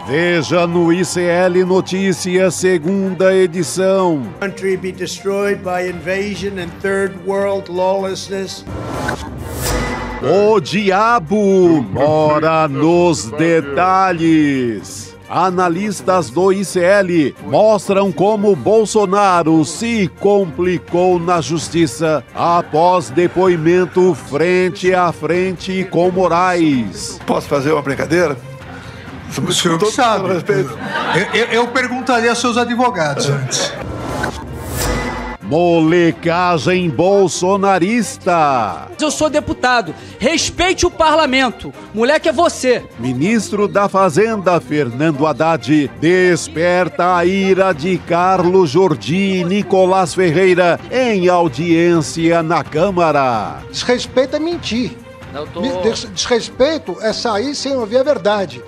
Veja no ICL Notícias, segunda edição. Country be destroyed by invasion and third world lawlessness. O diabo mora nos detalhes. Analistas do ICL mostram como Bolsonaro se complicou na justiça após depoimento frente a frente com Moraes. Posso fazer uma brincadeira? O senhor que sabe. Eu perguntaria aos seus advogados antes. Molecagem bolsonarista. Eu sou deputado. Respeite o parlamento. Moleque é você. Ministro da Fazenda, Fernando Haddad, desperta a ira de Carlos Jordi e Nicolás Ferreira em audiência na Câmara. Desrespeito é mentir. Desrespeito é sair sem ouvir a verdade.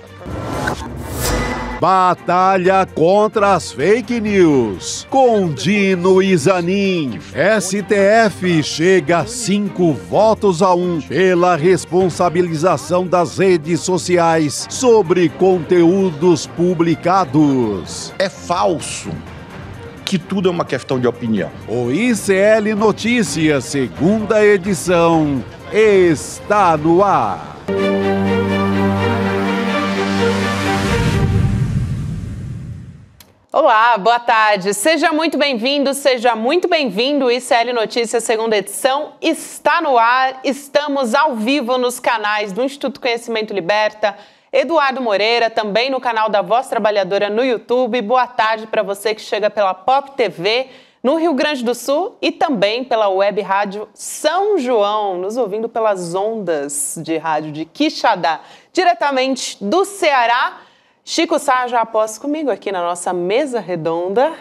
Batalha contra as fake news. Com Dino e Zanin. STF chega a 5 votos a 1 pela responsabilização das redes sociais sobre conteúdos publicados. É falso que tudo é uma questão de opinião. O ICL Notícias, segunda edição, está no ar. Olá, boa tarde. Seja muito bem-vindo, seja muito bem-vindo. O ICL Notícias, segunda edição, está no ar. Estamos ao vivo nos canais do Instituto Conhecimento Liberta, Eduardo Moreira, também no canal da Voz Trabalhadora no YouTube. Boa tarde para você que chega pela Pop TV no Rio Grande do Sul e também pela Web Rádio São João, nos ouvindo pelas ondas de rádio de Quixadá, diretamente do Ceará. Chico Sá já aposta comigo aqui na nossa mesa redonda.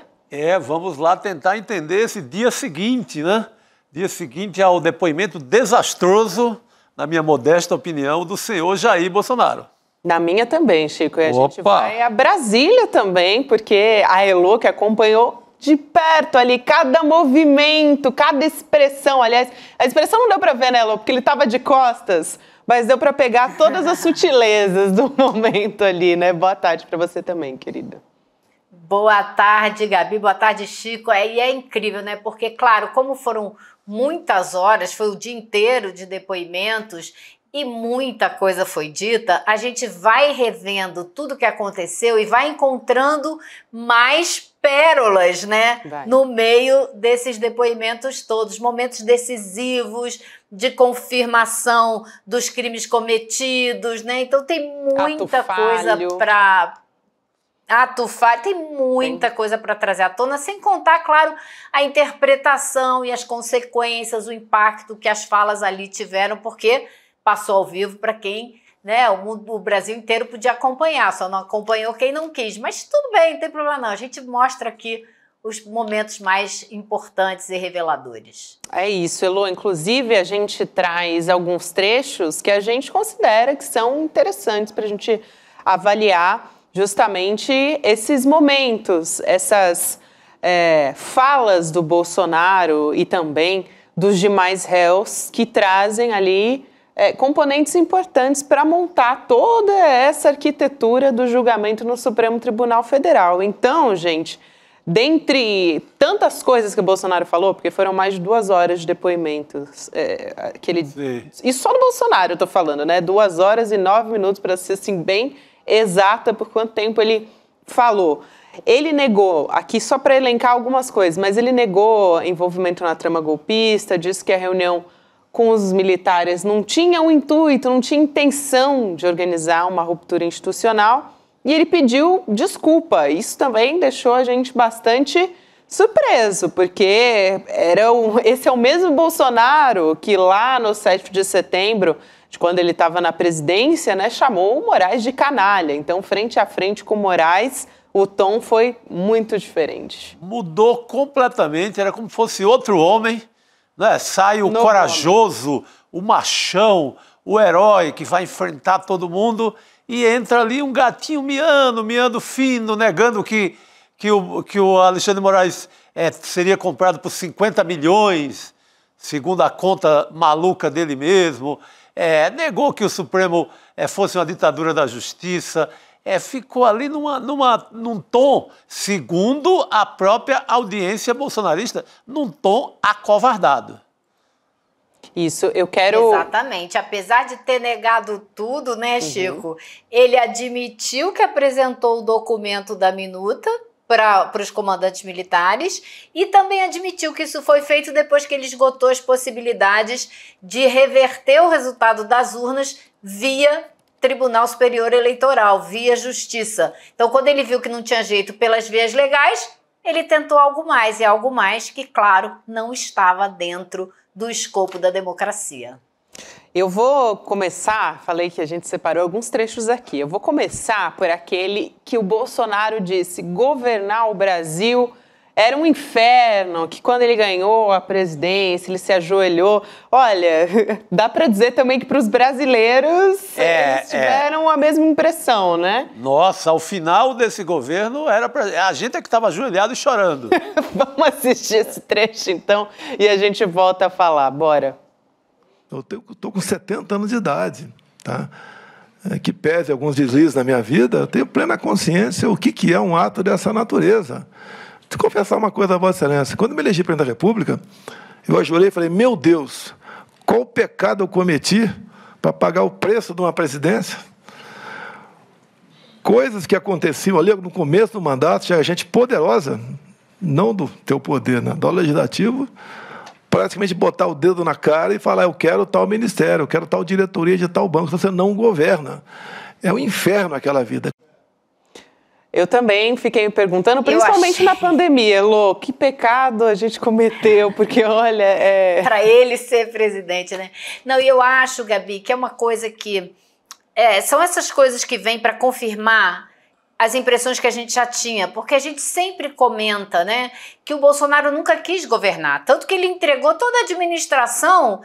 Vamos lá tentar entender esse dia seguinte, né? Dia seguinte ao depoimento desastroso, na minha modesta opinião, do senhor Jair Bolsonaro. Na minha também, Chico. E a gente vai a Brasília também, porque a Elô, que acompanhou de perto ali cada movimento, cada expressão. Aliás, a expressão não deu para ver, né, Elô? Porque ele estava de costas. Mas deu para pegar todas as sutilezas do momento ali, né? Boa tarde para você também, querida. Boa tarde, Gabi. Boa tarde, Chico. E é incrível, né? Porque, claro, como foram muitas horas, foi o dia inteiro de depoimentos e muita coisa foi dita, a gente vai revendo tudo que aconteceu e vai encontrando mais pérolas, né? No meio desses depoimentos todos, momentos decisivos de confirmação dos crimes cometidos, né? Então tem muita coisa para tem muita coisa para trazer à tona, sem contar, claro, a interpretação e as consequências, o impacto que as falas ali tiveram, porque passou ao vivo para quem, né, o Brasil inteiro podia acompanhar, só não acompanhou quem não quis. Mas tudo bem, não tem problema não. A gente mostra aqui os momentos mais importantes e reveladores. É isso, Elô. Inclusive, a gente traz alguns trechos que a gente considera que são interessantes para a gente avaliar justamente esses momentos, essas falas do Bolsonaro e também dos demais réus que trazem ali componentes importantes para montar toda essa arquitetura do julgamento no Supremo Tribunal Federal. Então, gente, dentre tantas coisas que o Bolsonaro falou, porque foram mais de 2 horas de depoimentos, e só do Bolsonaro eu tô falando, né? 2 horas e 9 minutos, para ser assim, bem exata por quanto tempo ele falou. Ele negou, aqui só para elencar algumas coisas, mas ele negou envolvimento na trama golpista, disse que a reunião com os militares não tinha um intuito, não tinha intenção de organizar uma ruptura institucional, e ele pediu desculpa. Isso também deixou a gente bastante surpreso, porque esse é o mesmo Bolsonaro que lá no 7 de setembro, de quando ele estava na presidência, né, chamou o Moraes de canalha. Então, frente a frente com o Moraes, o tom foi muito diferente. Mudou completamente, era como se fosse outro homem, né? Sai o corajoso, o machão, o herói que vai enfrentar todo mundo, e entra ali um gatinho miando fino, negando que o Alexandre de Moraes seria comprado por 50 milhões, segundo a conta maluca dele mesmo. Negou que o Supremo fosse uma ditadura da justiça. ficou ali num tom, segundo a própria audiência bolsonarista, num tom acovardado. Isso, eu quero... Exatamente. Apesar de ter negado tudo, né, Chico? Ele admitiu que apresentou o documento da minuta para os comandantes militares e também admitiu que isso foi feito depois que ele esgotou as possibilidades de reverter o resultado das urnas via Tribunal Superior Eleitoral, via Justiça. Então, quando ele viu que não tinha jeito pelas vias legais, ele tentou algo mais, e algo mais que, claro, não estava dentro do escopo da democracia. Eu vou começar, falei que a gente separou alguns trechos aqui, eu vou começar por aquele que o Bolsonaro disse: governar o Brasil era um inferno, que quando ele ganhou a presidência, ele se ajoelhou. Olha, dá para dizer também que para os brasileiros eles tiveram a mesma impressão, né? Nossa, ao final desse governo, a gente é que estava ajoelhado e chorando. Vamos assistir esse trecho, então, e a gente volta a falar. Bora. Eu estou com 70 anos de idade, tá? Que pese alguns deslizes na minha vida, eu tenho plena consciência o que é um ato dessa natureza. Vou te confessar uma coisa, Vossa Excelência. Quando me elegi presidente da República, eu ajoelhei e falei: meu Deus, qual pecado eu cometi para pagar o preço de uma presidência? Coisas que aconteciam ali no começo do mandato, tinha gente poderosa, não do teu poder, né, do legislativo, praticamente botar o dedo na cara e falar: eu quero tal ministério, eu quero tal diretoria de tal banco. Você não governa. É um inferno aquela vida. Eu também fiquei me perguntando, principalmente na pandemia, Lô, que pecado a gente cometeu, porque olha... Para ele ser presidente, né? Não, e eu acho, Gabi, que é uma coisa que... são essas coisas que vêm para confirmar as impressões que a gente já tinha, porque a gente sempre comenta, né, que o Bolsonaro nunca quis governar, tanto que ele entregou toda a administração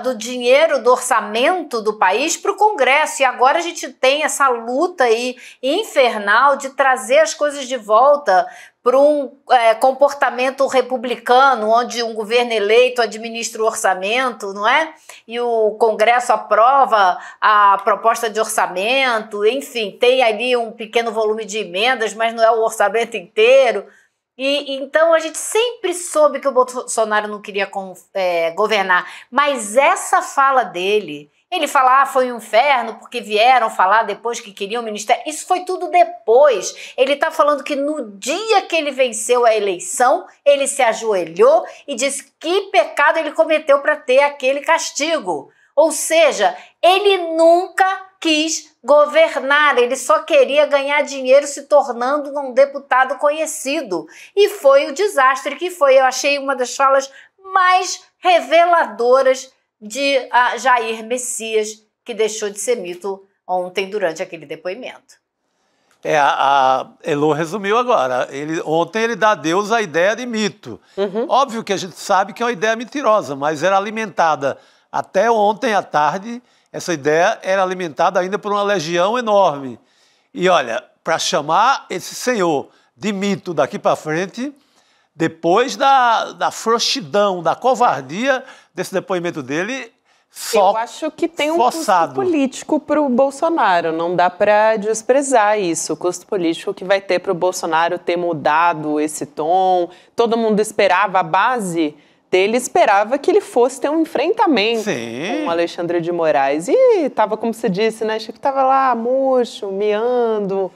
do dinheiro, do orçamento do país para o Congresso, e agora a gente tem essa luta aí infernal de trazer as coisas de volta para um comportamento republicano, onde um governo eleito administra o orçamento, não é? E o Congresso aprova a proposta de orçamento, enfim, tem ali um pequeno volume de emendas, mas não é o orçamento inteiro. E então a gente sempre soube que o Bolsonaro não queria governar, mas essa fala dele... Ele fala: foi um inferno porque vieram falar depois que queriam o ministério. Isso foi tudo depois. Ele está falando que no dia que ele venceu a eleição, ele se ajoelhou e disse que pecado ele cometeu para ter aquele castigo. Ou seja, ele nunca quis governar, ele só queria ganhar dinheiro se tornando um deputado conhecido. E foi o desastre que foi. Eu achei uma das falas mais reveladoras de Jair Messias, que deixou de ser mito ontem durante aquele depoimento. A Elô resumiu agora. Ontem ele dá adeus à ideia de mito. Óbvio que a gente sabe que é uma ideia mentirosa, mas era alimentada até ontem à tarde. Essa ideia era alimentada ainda por uma legião enorme. E olha, para chamar esse senhor de mito daqui para frente, depois da frouxidão, da covardia desse depoimento dele, eu acho que tem um custo político para o Bolsonaro, não dá para desprezar isso, o custo político que vai ter para o Bolsonaro ter mudado esse tom. Todo mundo esperava, a base dele esperava que ele fosse ter um enfrentamento com o Alexandre de Moraes. E estava, como você disse, né, Chico, estava lá murcho, miando...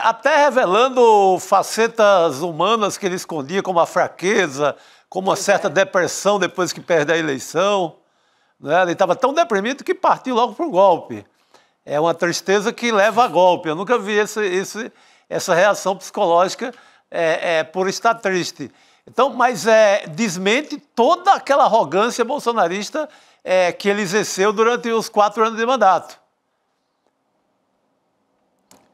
até revelando facetas humanas que ele escondia, como a fraqueza, como uma certa depressão depois que perde a eleição. Né? Ele estava tão deprimido que partiu logo para o golpe. É uma tristeza que leva a golpe. Eu nunca vi essa reação psicológica por estar triste. Então, mas desmente toda aquela arrogância bolsonarista que ele exerceu durante os 4 anos de mandato.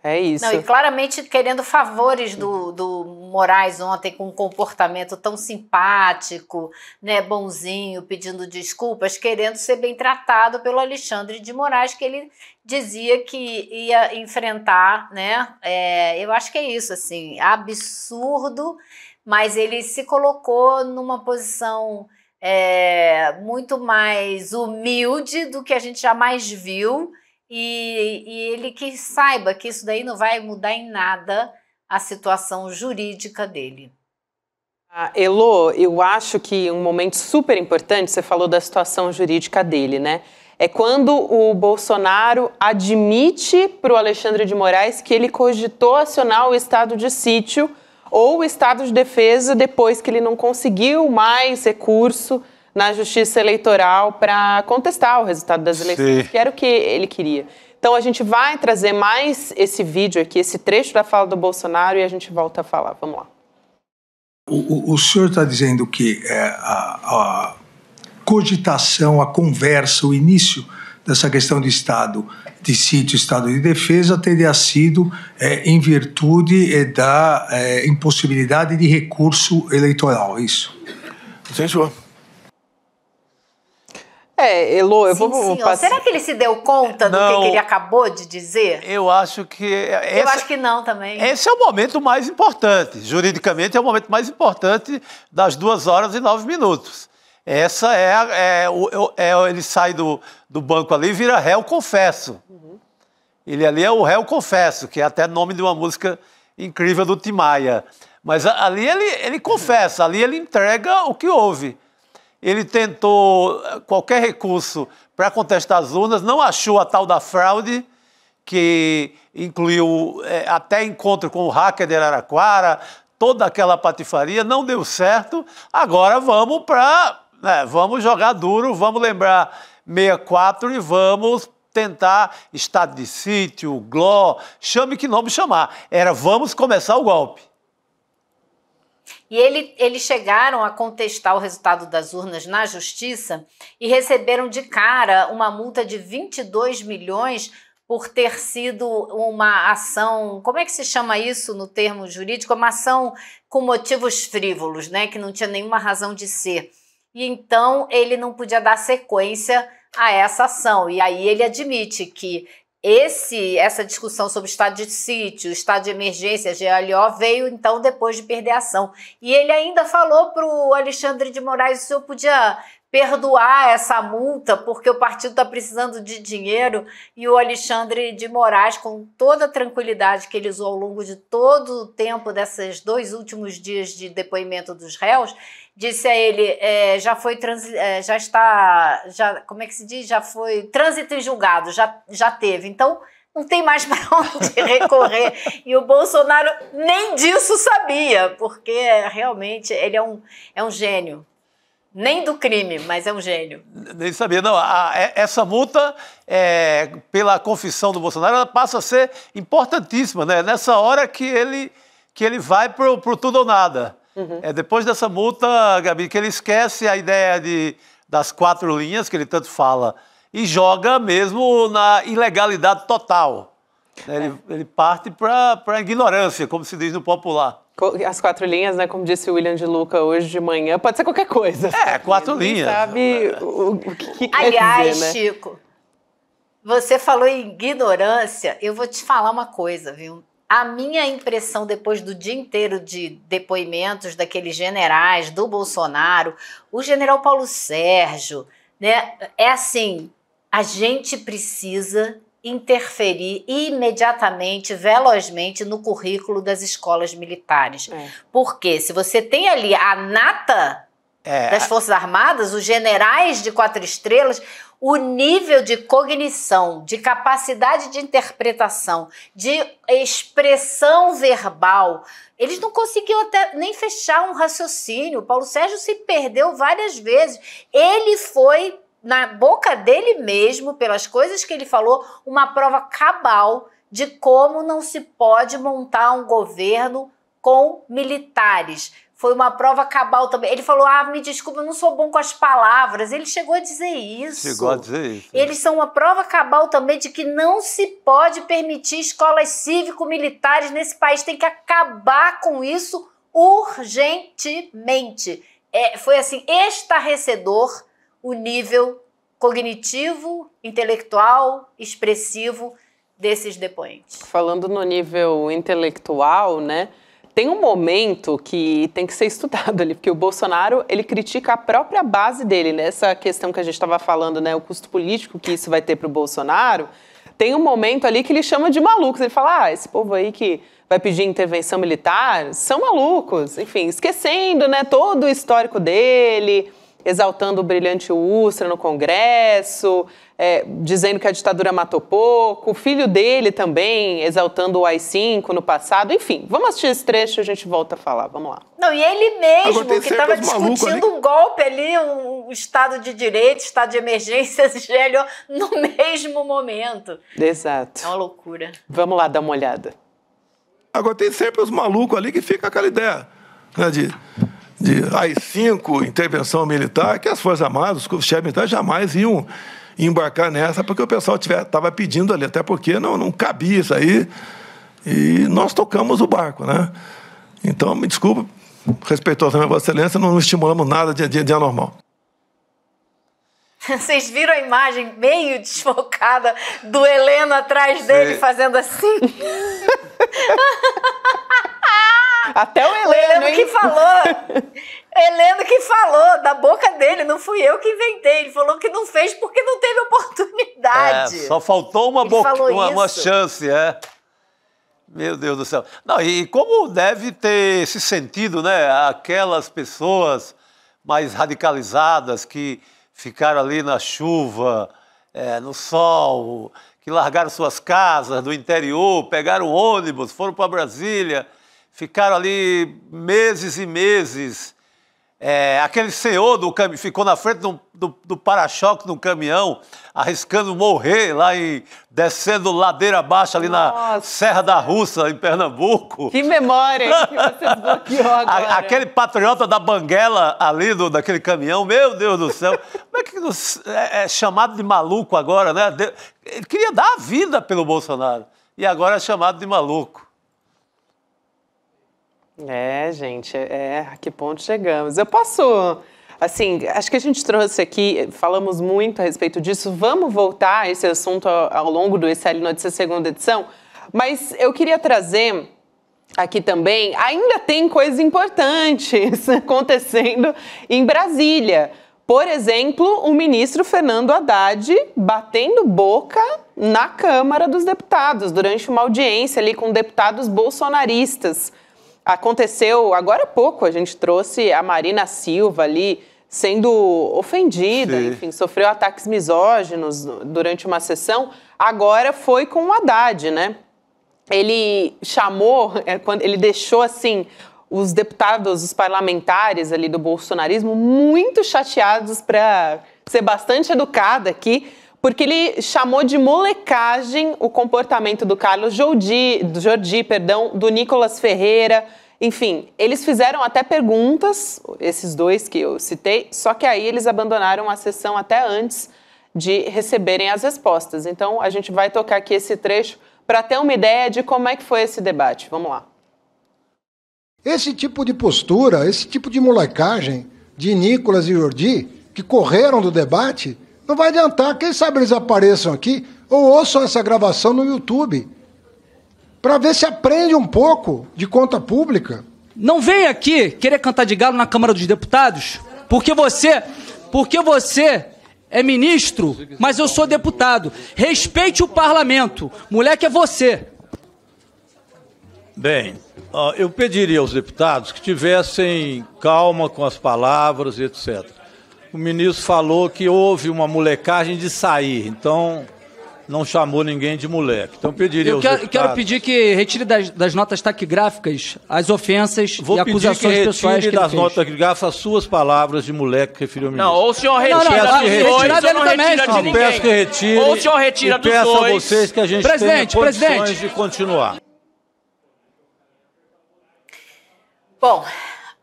É isso. Não, e claramente querendo favores do Moraes ontem, com um comportamento tão simpático, né, bonzinho, pedindo desculpas, querendo ser bem tratado pelo Alexandre de Moraes, que ele dizia que ia enfrentar, né? Eu acho que é isso, assim, absurdo, mas ele se colocou numa posição muito mais humilde do que a gente jamais viu. e ele que saiba que isso daí não vai mudar em nada a situação jurídica dele. Elô, eu acho que um momento super importante, você falou da situação jurídica dele, né? É quando o Bolsonaro admite para o Alexandre de Moraes que ele cogitou acionar o estado de sítio ou o estado de defesa depois que ele não conseguiu mais recurso na Justiça Eleitoral para contestar o resultado das eleições, que era o que ele queria. Então, a gente vai trazer mais esse vídeo aqui, esse trecho da fala do Bolsonaro, e a gente volta a falar. Vamos lá. O senhor está dizendo que a cogitação, a conversa, o início dessa questão de estado de sítio, estado de defesa, teria sido em virtude da impossibilidade de recurso eleitoral, é isso? Sim, senhor. Elô, eu vou passar. Será que ele se deu conta do que ele acabou de dizer? Eu acho que... Eu acho que não também. Esse é o momento mais importante. Juridicamente, é o momento mais importante das 2 horas e 9 minutos. Essa ele sai do banco ali e vira réu confesso. Ele ali é o réu confesso, que é até nome de uma música incrível do Tim Maia. Mas ali ele confessa, ali ele entrega o que houve. Ele tentou qualquer recurso para contestar as urnas, não achou a tal da fraude, que incluiu até encontro com o hacker de Araraquara, toda aquela patifaria, não deu certo. Agora vamos jogar duro, vamos lembrar 64 e vamos tentar estado de sítio, GLO, chame que nome chamar. Vamos começar o golpe. E eles chegaram a contestar o resultado das urnas na Justiça e receberam de cara uma multa de 22 milhões por ter sido uma ação, como é que se chama isso no termo jurídico? Uma ação com motivos frívolos, né? Que não tinha nenhuma razão de ser. E então ele não podia dar sequência a essa ação. E aí ele admite que essa discussão sobre estado de sítio, estado de emergência, GLO, veio então depois de perder a ação. E ele ainda falou para o Alexandre de Moraes se o senhor podia perdoar essa multa, porque o partido está precisando de dinheiro, e o Alexandre de Moraes, com toda a tranquilidade que ele usou ao longo de todo o tempo desses 2 últimos dias de depoimento dos réus, disse a ele, como é que se diz? Já foi trânsito em julgado, já teve. Então, não tem mais para onde recorrer. E o Bolsonaro nem disso sabia, porque realmente ele é um gênio. Nem do crime, mas é um gênio. Nem sabia. Não, essa multa, pela confissão do Bolsonaro, ela passa a ser importantíssima, né? Nessa hora que ele vai pro tudo ou nada. Depois dessa multa, Gabi, que ele esquece a ideia das 4 linhas, que ele tanto fala, e joga mesmo na ilegalidade total. Ele parte para a ignorância, como se diz no popular. As 4 linhas, né? Como disse o William de Luca hoje de manhã, pode ser qualquer coisa. 4 linhas. Sabe o que quer Aliás, dizer, né? Chico, você falou em ignorância, eu vou te falar uma coisa, viu? A minha impressão depois do dia inteiro de depoimentos daqueles generais, do Bolsonaro, o general Paulo Sérgio, né? É assim, a gente precisa interferir imediatamente, velozmente no currículo das escolas militares. Porque se você tem ali a nata das Forças Armadas, os generais de 4 estrelas, o nível de cognição, de capacidade de interpretação, de expressão verbal, eles não conseguiam até nem fechar um raciocínio. O Paulo Sérgio se perdeu várias vezes. Ele foi, na boca dele mesmo, pelas coisas que ele falou, uma prova cabal de como não se pode montar um governo com militares. Foi uma prova cabal também. Ele falou, me desculpa, eu não sou bom com as palavras. Ele chegou a dizer isso. Chegou a dizer isso. Eles são uma prova cabal também de que não se pode permitir escolas cívico-militares nesse país. Tem que acabar com isso urgentemente. Foi assim, estarrecedor o nível cognitivo, intelectual, expressivo desses depoentes. Falando no nível intelectual, né? Tem um momento que tem que ser estudado ali, porque o Bolsonaro, ele critica a própria base dele, né? Essa questão que a gente estava falando, né? O custo político que isso vai ter para o Bolsonaro. tem um momento ali que ele chama de malucos. Ele fala, esse povo aí que vai pedir intervenção militar são malucos. Enfim, esquecendo, né, todo o histórico dele, exaltando o brilhante Ustra no Congresso, dizendo que a ditadura matou pouco, o filho dele também exaltando o AI-5 no passado. Enfim, vamos assistir esse trecho e a gente volta a falar. Vamos lá. Não, e ele mesmo, que estava discutindo um golpe ali, um Estado de Direito, Estado de Emergência, no mesmo momento. Exato. É uma loucura. Vamos lá dar uma olhada. Agora tem sempre os malucos ali que fica aquela ideia, né, de AI-5, intervenção militar, que as Forças Armadas, os chefes militares jamais iam embarcar nessa, porque o pessoal estava pedindo ali, até porque não cabia isso aí, e nós tocamos o barco, né? Então, me desculpe, respeitosamente, Vossa Excelência, não estimulamos nada de anormal. Vocês viram a imagem meio desfocada do Heleno atrás dele fazendo assim? Até o Heleno que falou. Heleno que falou da boca dele, não fui eu que inventei. Ele falou que não fez porque não teve oportunidade. Só faltou uma chance, Meu Deus do céu. Não, e como deve ter se sentido, né, aquelas pessoas mais radicalizadas que ficaram ali na chuva, no sol, que largaram suas casas do interior, pegaram ônibus, foram para Brasília, ficaram ali meses e meses. Aquele senhor ficou na frente do para-choque de um caminhão, arriscando morrer lá descendo ladeira abaixo ali na Serra da Russa, em Pernambuco. Que memória hein, que você desbloqueou agora. Aquele patriota da Banguela ali daquele caminhão, meu Deus do céu. Como é que é chamado de maluco agora, né? Ele queria dar a vida pelo Bolsonaro e agora é chamado de maluco. Gente, a que ponto chegamos? Eu posso, assim, acho que a gente trouxe aqui, falamos muito a respeito disso, vamos voltar a esse assunto ao longo do ECL Notícias segunda edição, mas eu queria trazer aqui também, ainda tem coisas importantes acontecendo em Brasília. Por exemplo, o ministro Fernando Haddad batendo boca na Câmara dos Deputados, durante uma audiência ali com deputados bolsonaristas. Aconteceu agora há pouco, a gente trouxe a Marina Silva ali sendo ofendida, enfim, sofreu ataques misóginos durante uma sessão. Agora foi com o Haddad, né? Ele chamou, ele deixou assim os deputados, os parlamentares ali do bolsonarismo muito chateados, para ser bastante educada aqui, porque ele chamou de molecagem o comportamento do Carlos Jordi, do Nicolas Ferreira. Enfim, eles fizeram até perguntas, esses dois que eu citei, só que aí eles abandonaram a sessão até antes de receberem as respostas. Então, a gente vai tocar aqui esse trecho para ter uma ideia de como é que foi esse debate. Vamos lá. Esse tipo de postura, esse tipo de molecagem de Nicolas e Jordi, que correram do debate, não vai adiantar. Quem sabe eles apareçam aqui ou ouçam essa gravação no YouTube, para ver se aprende um pouco de conta pública. Não vem aqui querer cantar de galo na Câmara dos Deputados, porque você é ministro, mas eu sou deputado. Respeite o parlamento. Moleque é você. Bem, eu pediria aos deputados que tivessem calma com as palavras e etc. O ministro falou que houve uma molecagem de sair, então não chamou ninguém de moleque. Então pediria aos deputados... Quero pedir que retire das notas taquigráficas as ofensas e acusações pessoais que ele fez. das notas taquigráficas as suas palavras de moleque que referiu ao ministro. Não, ou o senhor retira peço que retire. Ou o senhor retira dos dois. Peço a vocês que a gente tenha condições de continuar. Bom,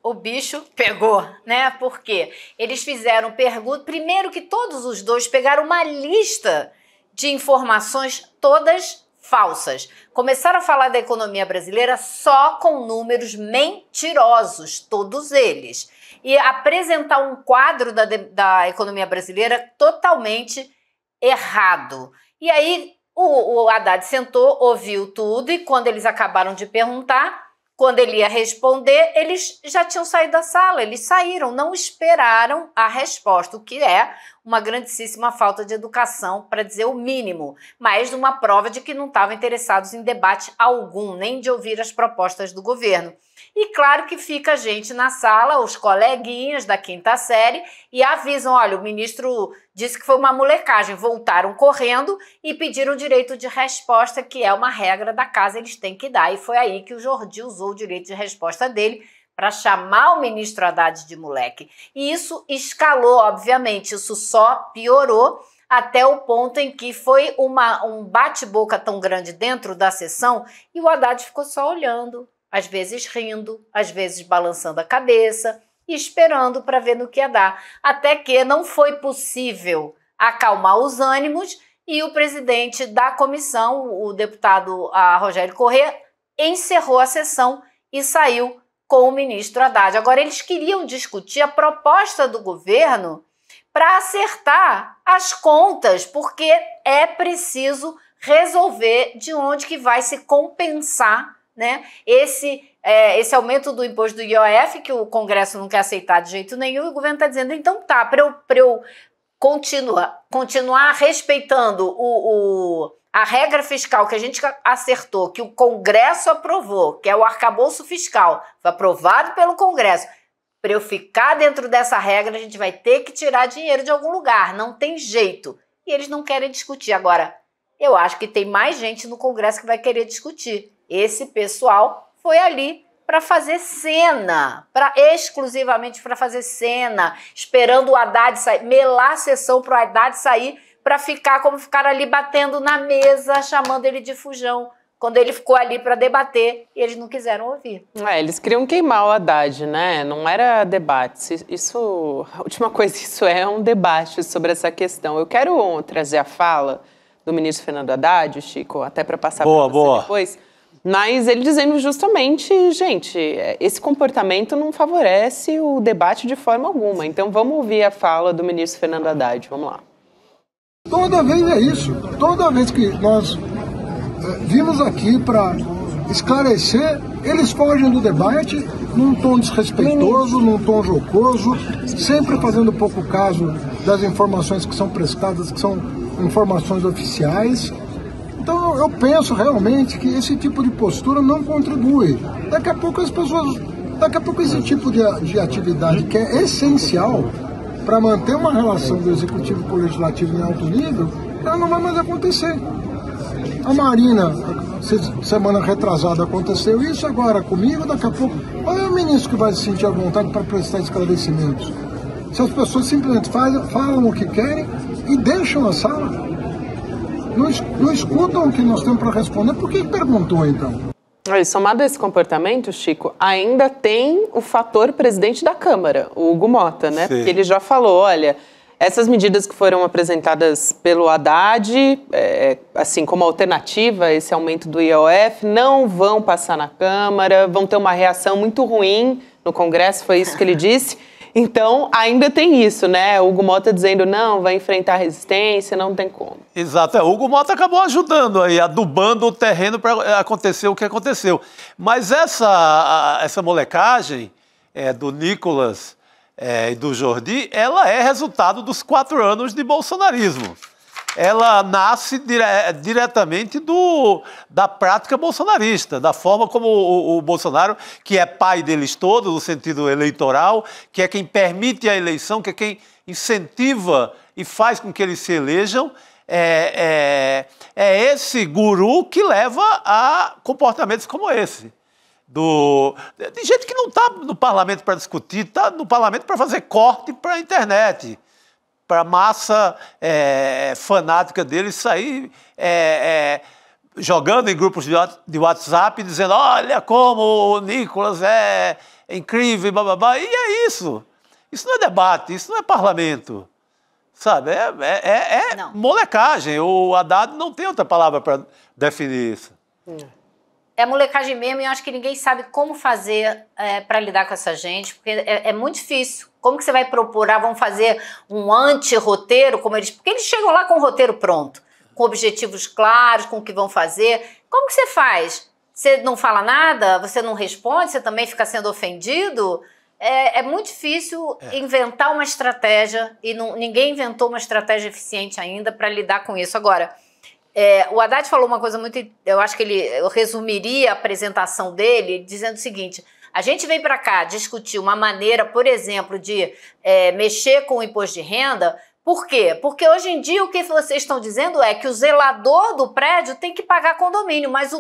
o bicho pegou, né? Porque eles fizeram pergunta. Primeiro que todos os dois pegaram uma lista de informações todas falsas. Começaram a falar da economia brasileira só com números mentirosos, todos eles. E apresentar um quadro da economia brasileira totalmente errado. E aí o Haddad sentou, ouviu tudo e quando eles acabaram de perguntar, quando ele ia responder, eles já tinham saído da sala, eles saíram, não esperaram a resposta, o que é uma grandíssima falta de educação, para dizer o mínimo, mas uma prova de que não estavam interessados em debate algum, nem de ouvir as propostas do governo. E claro que fica a gente na sala, os coleguinhas da quinta série, e avisam, olha, o ministro disse que foi uma molecagem, voltaram correndo e pediram o direito de resposta, que é uma regra da casa, eles têm que dar. E foi aí que o Jordi usou o direito de resposta dele para chamar o ministro Haddad de moleque. E isso escalou, obviamente, isso só piorou até o ponto em que foi um bate-boca tão grande dentro da sessão e o Haddad ficou só olhando, às vezes rindo, às vezes balançando a cabeça e esperando para ver no que ia dar. Até que não foi possível acalmar os ânimos e o presidente da comissão, o deputado Rogério Corrêa, encerrou a sessão e saiu com o ministro Haddad. Agora, eles queriam discutir a proposta do governo para acertar as contas, porque é preciso resolver de onde que vai se compensar, né, esse aumento do imposto do IOF, que o Congresso não quer aceitar de jeito nenhum, e o governo está dizendo, então tá, para eu continuar respeitando a regra fiscal que a gente acertou, que o Congresso aprovou, que é o arcabouço fiscal, foi aprovado pelo Congresso, para eu ficar dentro dessa regra, a gente vai ter que tirar dinheiro de algum lugar, não tem jeito. E eles não querem discutir. Agora, eu acho que tem mais gente no Congresso que vai querer discutir. Esse pessoal foi ali para fazer cena, exclusivamente para fazer cena, esperando o Haddad sair, melar a sessão para o Haddad sair, para ficar como ficaram ali batendo na mesa, chamando ele de fujão, quando ele ficou ali para debater e eles não quiseram ouvir. Eles queriam queimar o Haddad, né? Não era debate. A última coisa, isso é um debate sobre essa questão. Eu quero trazer a fala do ministro Fernando Haddad, Chico, até para passar para você depois. Mas ele dizendo justamente, gente, esse comportamento não favorece o debate de forma alguma. Então vamos ouvir a fala do ministro Fernando Haddad. Vamos lá. Toda vez é isso. Toda vez que nós vimos aqui para esclarecer, eles fogem do debate num tom desrespeitoso, num tom jocoso, sempre fazendo pouco caso das informações que são prestadas, que são informações oficiais. Então eu penso realmente que esse tipo de postura não contribui. Daqui a pouco esse tipo de atividade que é essencial para manter uma relação do executivo com o legislativo em alto nível, ela não vai mais acontecer. A Marina, semana retrasada aconteceu isso, agora comigo, daqui a pouco, olha o ministro que vai se sentir à vontade para prestar esclarecimentos. Se as pessoas simplesmente falam o que querem e deixam a sala, não escutam o que nós temos para responder, por que perguntou então? Somado a esse comportamento, Chico, ainda tem o fator presidente da Câmara, o Hugo Motta, né? Sim. Porque ele já falou, olha, essas medidas que foram apresentadas pelo Haddad, assim como alternativa a esse aumento do IOF, não vão passar na Câmara, vão ter uma reação muito ruim no Congresso, foi isso que ele disse. Então, ainda tem isso, né? O Hugo Motta dizendo, não, vai enfrentar resistência, não tem como. Exato. O Hugo Motta acabou ajudando aí, adubando o terreno para acontecer o que aconteceu. Mas essa molecagem do Nicolas e do Jordi, ela é resultado dos 4 anos de bolsonarismo. Ela nasce diretamente da prática bolsonarista, da forma como o Bolsonaro, que é pai deles todos, no sentido eleitoral, que é quem permite a eleição, que é quem incentiva e faz com que eles se elejam, é esse guru que leva a comportamentos como esse. De gente que não está no parlamento para discutir, está no parlamento para fazer corte para a internet, para a massa fanática deles sair jogando em grupos de WhatsApp, dizendo, olha como o Nicolas é incrível, bababá. E é isso. Isso não é debate, isso não é parlamento. Sabe? É molecagem. O Haddad não tem outra palavra para definir isso. É molecagem mesmo, e eu acho que ninguém sabe como fazer para lidar com essa gente, porque é muito difícil. Como que você vai propor? Vão fazer um anti-roteiro, porque eles chegam lá com o roteiro pronto, com objetivos claros, com o que vão fazer. Como que você faz? Você não fala nada? Você não responde? Você também fica sendo ofendido? é muito difícil inventar uma estratégia, e ninguém inventou uma estratégia eficiente ainda para lidar com isso. Agora, o Haddad falou uma coisa muito... Eu acho que eu resumiria a apresentação dele dizendo o seguinte: a gente vem para cá discutir uma maneira, por exemplo, de mexer com o imposto de renda. Por quê? Porque hoje em dia o que vocês estão dizendo é que o zelador do prédio tem que pagar condomínio, mas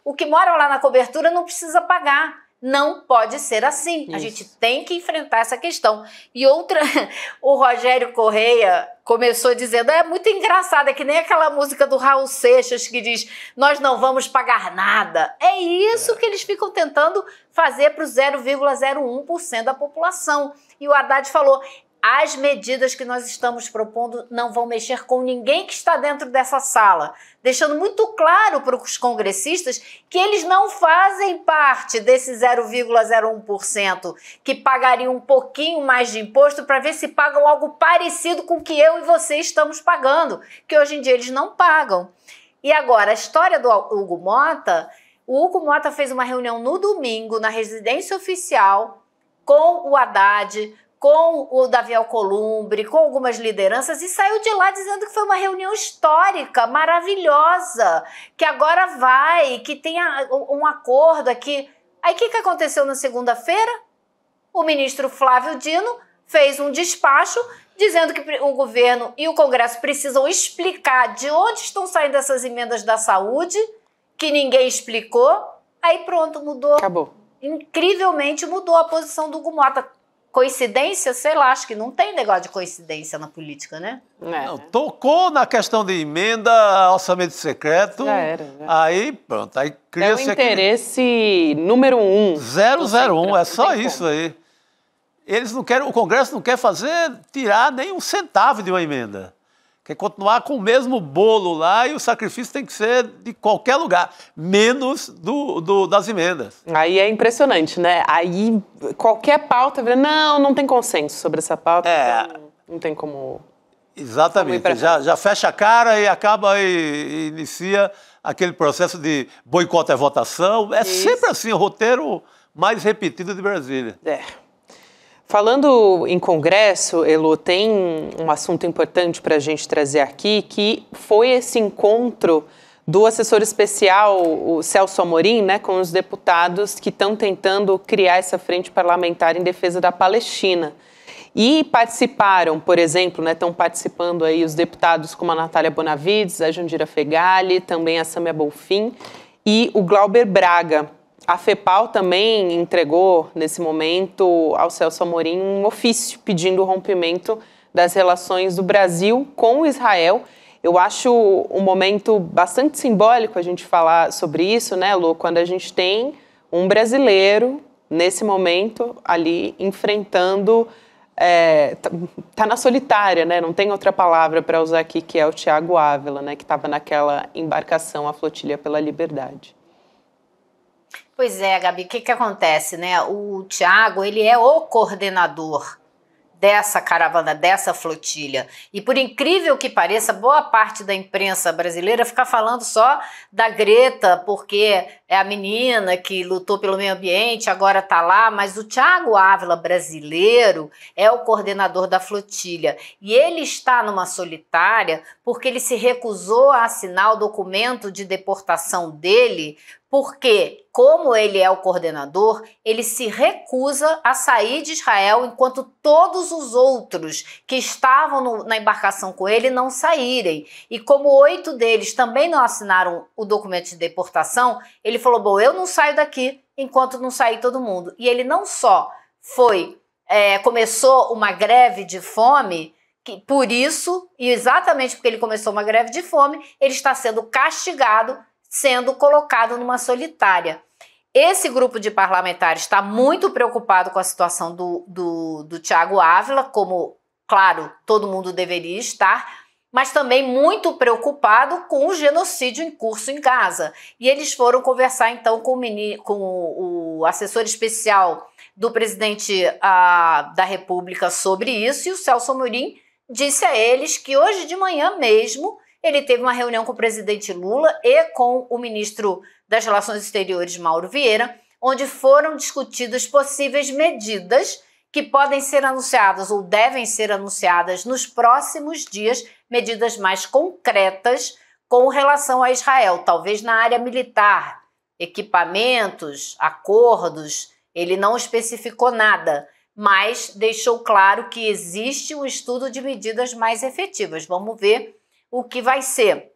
o que mora lá na cobertura não precisa pagar. Não pode ser assim. Isso. A gente tem que enfrentar essa questão. E outra, o Rogério Correia começou dizendo, é muito engraçado, é que nem aquela música do Raul Seixas que diz, nós não vamos pagar nada. É isso que eles ficam tentando fazer para o 0,01% da população. E o Haddad falou, as medidas que nós estamos propondo não vão mexer com ninguém que está dentro dessa sala, deixando muito claro para os congressistas que eles não fazem parte desse 0,01%, que pagariam um pouquinho mais de imposto para ver se pagam algo parecido com o que eu e você estamos pagando, que hoje em dia eles não pagam. E agora, a história do Hugo Mota, o Hugo Mota fez uma reunião no domingo na residência oficial com o Haddad, com o Davi Alcolumbre, com algumas lideranças, e saiu de lá dizendo que foi uma reunião histórica, maravilhosa, que agora vai, que tem um acordo aqui. Aí o que aconteceu na segunda-feira? O ministro Flávio Dino fez um despacho dizendo que o governo e o Congresso precisam explicar de onde estão saindo essas emendas da saúde, que ninguém explicou. Aí pronto, mudou. Acabou. Incrivelmente mudou a posição do Hugo Mota. Coincidência? Sei lá, acho que não tem negócio de coincidência na política, né? Não, tocou na questão de emenda, orçamento secreto. Já era. Aí, pronto. Aí cria-se o interesse número 1. 001, é só isso aí. Eles não querem, o Congresso não quer tirar nem um centavo de uma emenda. Quer continuar com o mesmo bolo lá e o sacrifício tem que ser de qualquer lugar, menos das emendas. Aí é impressionante, né? Aí qualquer pauta, não tem consenso sobre essa pauta, então não tem como... Exatamente, já fecha a cara e acaba e inicia aquele processo de boicote à votação. É sempre assim, o roteiro mais repetido de Brasília. Falando em Congresso, Elo, tem um assunto importante para a gente trazer aqui, que foi esse encontro do assessor especial, o Celso Amorim, né, com os deputados que estão tentando criar essa frente parlamentar em defesa da Palestina. E participaram, por exemplo, estão participando aí os deputados como a Natália Bonavides, a Jandira Fegali, também a Sâmia Bonfim e o Glauber Braga. A FEPAL também entregou, nesse momento, ao Celso Amorim um ofício pedindo o rompimento das relações do Brasil com Israel. Eu acho um momento bastante simbólico a gente falar sobre isso, né, Lu? Quando a gente tem um brasileiro, nesse momento, ali enfrentando... tá na solitária, né? Não tem outra palavra para usar aqui, que é o Thiago Ávila, né, que estava naquela embarcação, a Flotilha pela Liberdade. Pois é, Gabi, o que acontece, né? O Thiago, ele é o coordenador dessa caravana, dessa flotilha. E por incrível que pareça, boa parte da imprensa brasileira fica falando só da Greta, porque é a menina que lutou pelo meio ambiente, agora está lá, mas o Thiago Ávila brasileiro é o coordenador da flotilha. E ele está numa solitária porque ele se recusou a assinar o documento de deportação dele, porque, como ele é o coordenador, ele se recusa a sair de Israel enquanto todos os outros que estavam na embarcação com ele não saírem. E como 8 deles também não assinaram o documento de deportação, ele falou, bom, eu não saio daqui enquanto não sair todo mundo. E ele não só começou uma greve de fome, que por isso, e exatamente porque ele começou uma greve de fome, ele está sendo castigado, sendo colocado numa solitária. Esse grupo de parlamentares está muito preocupado com a situação do Thiago Ávila, como, claro, todo mundo deveria estar, mas também muito preocupado com o genocídio em curso em Gaza. E eles foram conversar, então, com o assessor especial do presidente da República sobre isso, e o Celso Amorim disse a eles que hoje de manhã mesmo ele teve uma reunião com o presidente Lula e com o ministro das Relações Exteriores, Mauro Vieira, onde foram discutidas possíveis medidas que podem ser anunciadas ou devem ser anunciadas nos próximos dias, medidas mais concretas com relação a Israel, talvez na área militar, equipamentos, acordos. Ele não especificou nada, mas deixou claro que existe um estudo de medidas mais efetivas. Vamos ver o que vai ser.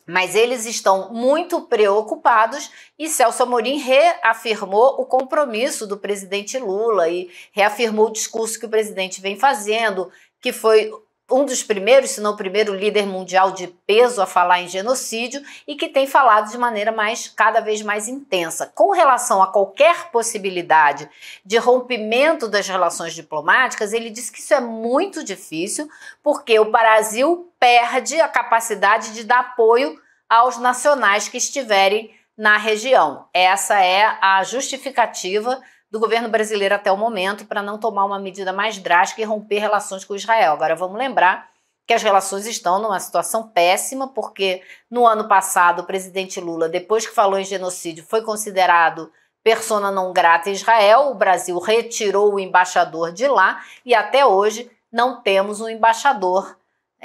Mas eles estão muito preocupados e Celso Amorim reafirmou o compromisso do presidente Lula e reafirmou o discurso que o presidente vem fazendo, que foi um dos primeiros, se não o primeiro líder mundial de peso a falar em genocídio e que tem falado de maneira cada vez mais intensa. Com relação a qualquer possibilidade de rompimento das relações diplomáticas, ele disse que isso é muito difícil porque o Brasil perde a capacidade de dar apoio aos nacionais que estiverem na região. Essa é a justificativa do governo brasileiro até o momento para não tomar uma medida mais drástica e romper relações com Israel. Agora vamos lembrar que as relações estão numa situação péssima, porque no ano passado o presidente Lula, depois que falou em genocídio, foi considerado persona não grata em Israel, o Brasil retirou o embaixador de lá e até hoje não temos um embaixador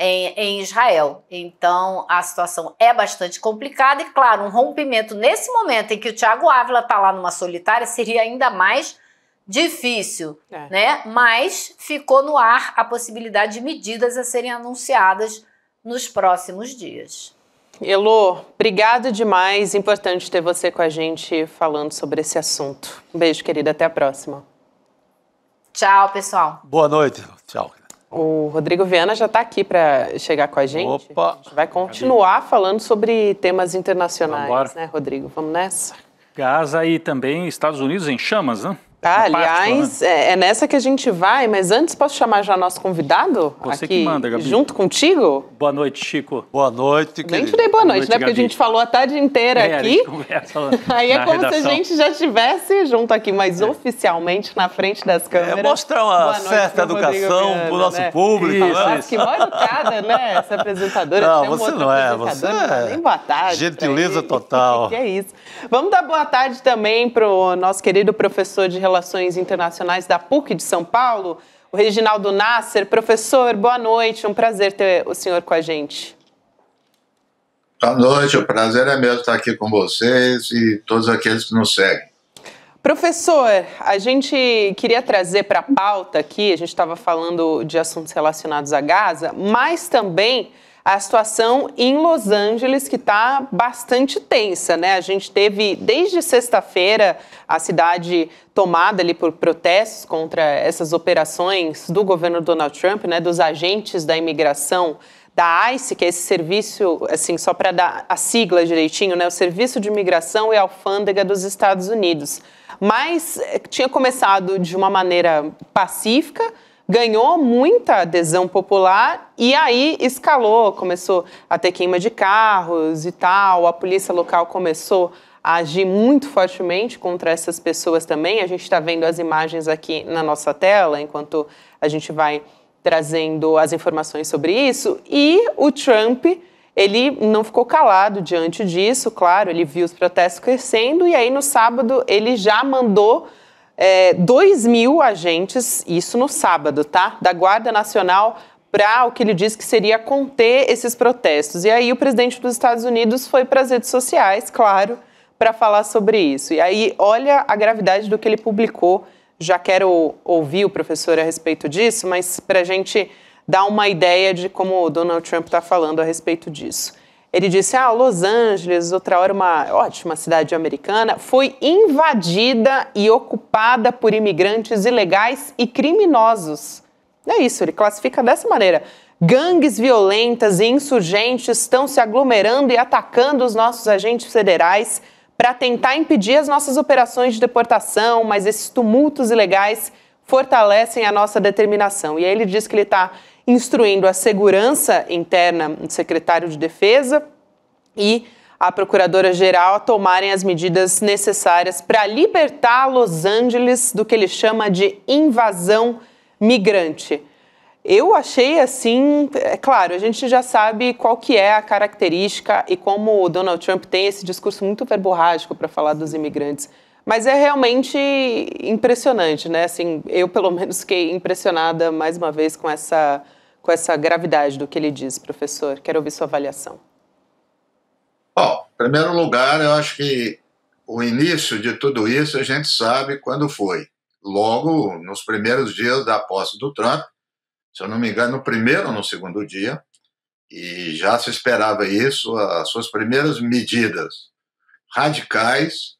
em Israel. Então a situação é bastante complicada e, claro, um rompimento nesse momento em que o Thiago Ávila está lá numa solitária seria ainda mais difícil, né? Mas ficou no ar a possibilidade de medidas a serem anunciadas nos próximos dias. Elô, obrigado demais. Importante ter você com a gente falando sobre esse assunto. Um beijo, querida. Até a próxima. Tchau, pessoal. Boa noite. Tchau. O Rodrigo Viana já está aqui para chegar com a gente. Opa. A gente vai continuar falando sobre temas internacionais, né, Rodrigo? Vamos nessa? Gaza e também Estados Unidos em chamas, né? Aliás, é nessa que a gente vai, mas antes posso chamar já nosso convidado? Você aqui, que manda, Gabi. Junto contigo? Boa noite, Chico. Boa noite, Nem te dei boa noite, né? Porque a gente falou a tarde inteira aqui. A gente conversa aí é como redação. se a gente já estivesse junto aqui, mas oficialmente na frente das câmeras. Mostrar uma certa educação para o nosso público. Nossa, que mal educada, né? Essa apresentadora. Não, você não é. Você é. Nem boa tarde. Gentileza total. Que é isso. Vamos dar boa tarde também para o nosso querido professor de Relações Internacionais da PUC de São Paulo, o Reginaldo Nasser. Professor, boa noite. Um prazer ter o senhor com a gente. Boa noite. O prazer é meu estar aqui com vocês e todos aqueles que nos seguem. Professor, a gente queria trazer para a pauta aqui, a gente estava falando de assuntos relacionados a Gaza, mas também a situação em Los Angeles, que está bastante tensa, né? A gente teve, desde sexta-feira, a cidade tomada ali por protestos contra essas operações do governo Donald Trump, né? Dos agentes da imigração da ICE, que é esse serviço, assim, só para dar a sigla direitinho, né? O Serviço de Imigração e Alfândega dos Estados Unidos. Mas tinha começado de uma maneira pacífica, ganhou muita adesão popular e aí escalou, começou a ter queima de carros e tal, a polícia local começou a agir muito fortemente contra essas pessoas também. A gente está vendo as imagens aqui na nossa tela, enquanto a gente vai trazendo as informações sobre isso. E o Trump, ele não ficou calado diante disso, claro, ele viu os protestos crescendo e aí no sábado ele já mandou 2.000 agentes, isso no sábado, tá? Da Guarda Nacional para o que ele disse que seria conter esses protestos. E aí o presidente dos Estados Unidos foi para as redes sociais, claro, para falar sobre isso. E aí olha a gravidade do que ele publicou. Já quero ouvir o professor a respeito disso, mas para a gente dar uma ideia de como o Donald Trump está falando a respeito disso. Ele disse, Los Angeles, outra hora uma ótima cidade americana, foi invadida e ocupada por imigrantes ilegais e criminosos. É isso, ele classifica dessa maneira. Gangues violentas e insurgentes estão se aglomerando e atacando os nossos agentes federais para tentar impedir as nossas operações de deportação, mas esses tumultos ilegais fortalecem a nossa determinação. E aí ele diz que ele está instruindo a segurança interna do secretário de Defesa e a procuradora-geral a tomarem as medidas necessárias para libertar Los Angeles do que ele chama de invasão migrante. Eu achei assim, é claro, a gente já sabe qual que é a característica e como o Donald Trump tem esse discurso muito verborrágico para falar dos imigrantes, Mas é realmente impressionante, né? Assim, eu, pelo menos, fiquei impressionada, mais uma vez, com essa gravidade do que ele diz, professor. Quero ouvir sua avaliação. Bom, em primeiro lugar, eu acho que o início de tudo isso a gente sabe quando foi. Logo, nos primeiros dias da posse do Trump, se eu não me engano, no primeiro ou no segundo dia, e já se esperava isso, as suas primeiras medidas radicais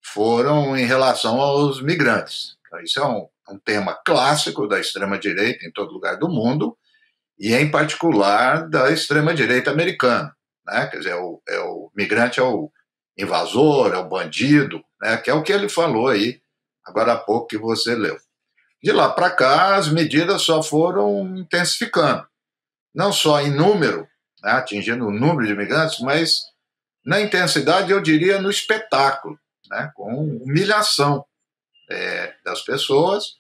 foram em relação aos migrantes. Isso é um tema clássico da extrema-direita em todo lugar do mundo, e em particular da extrema-direita americana, né? Quer dizer, o migrante é o invasor, é o bandido, né? Que é o que ele falou aí, agora há pouco que você leu. De lá para cá, as medidas só foram intensificando, não só em número, né? Atingindo o número de imigrantes, mas na intensidade, eu diria, no espetáculo, né? Com humilhação das pessoas,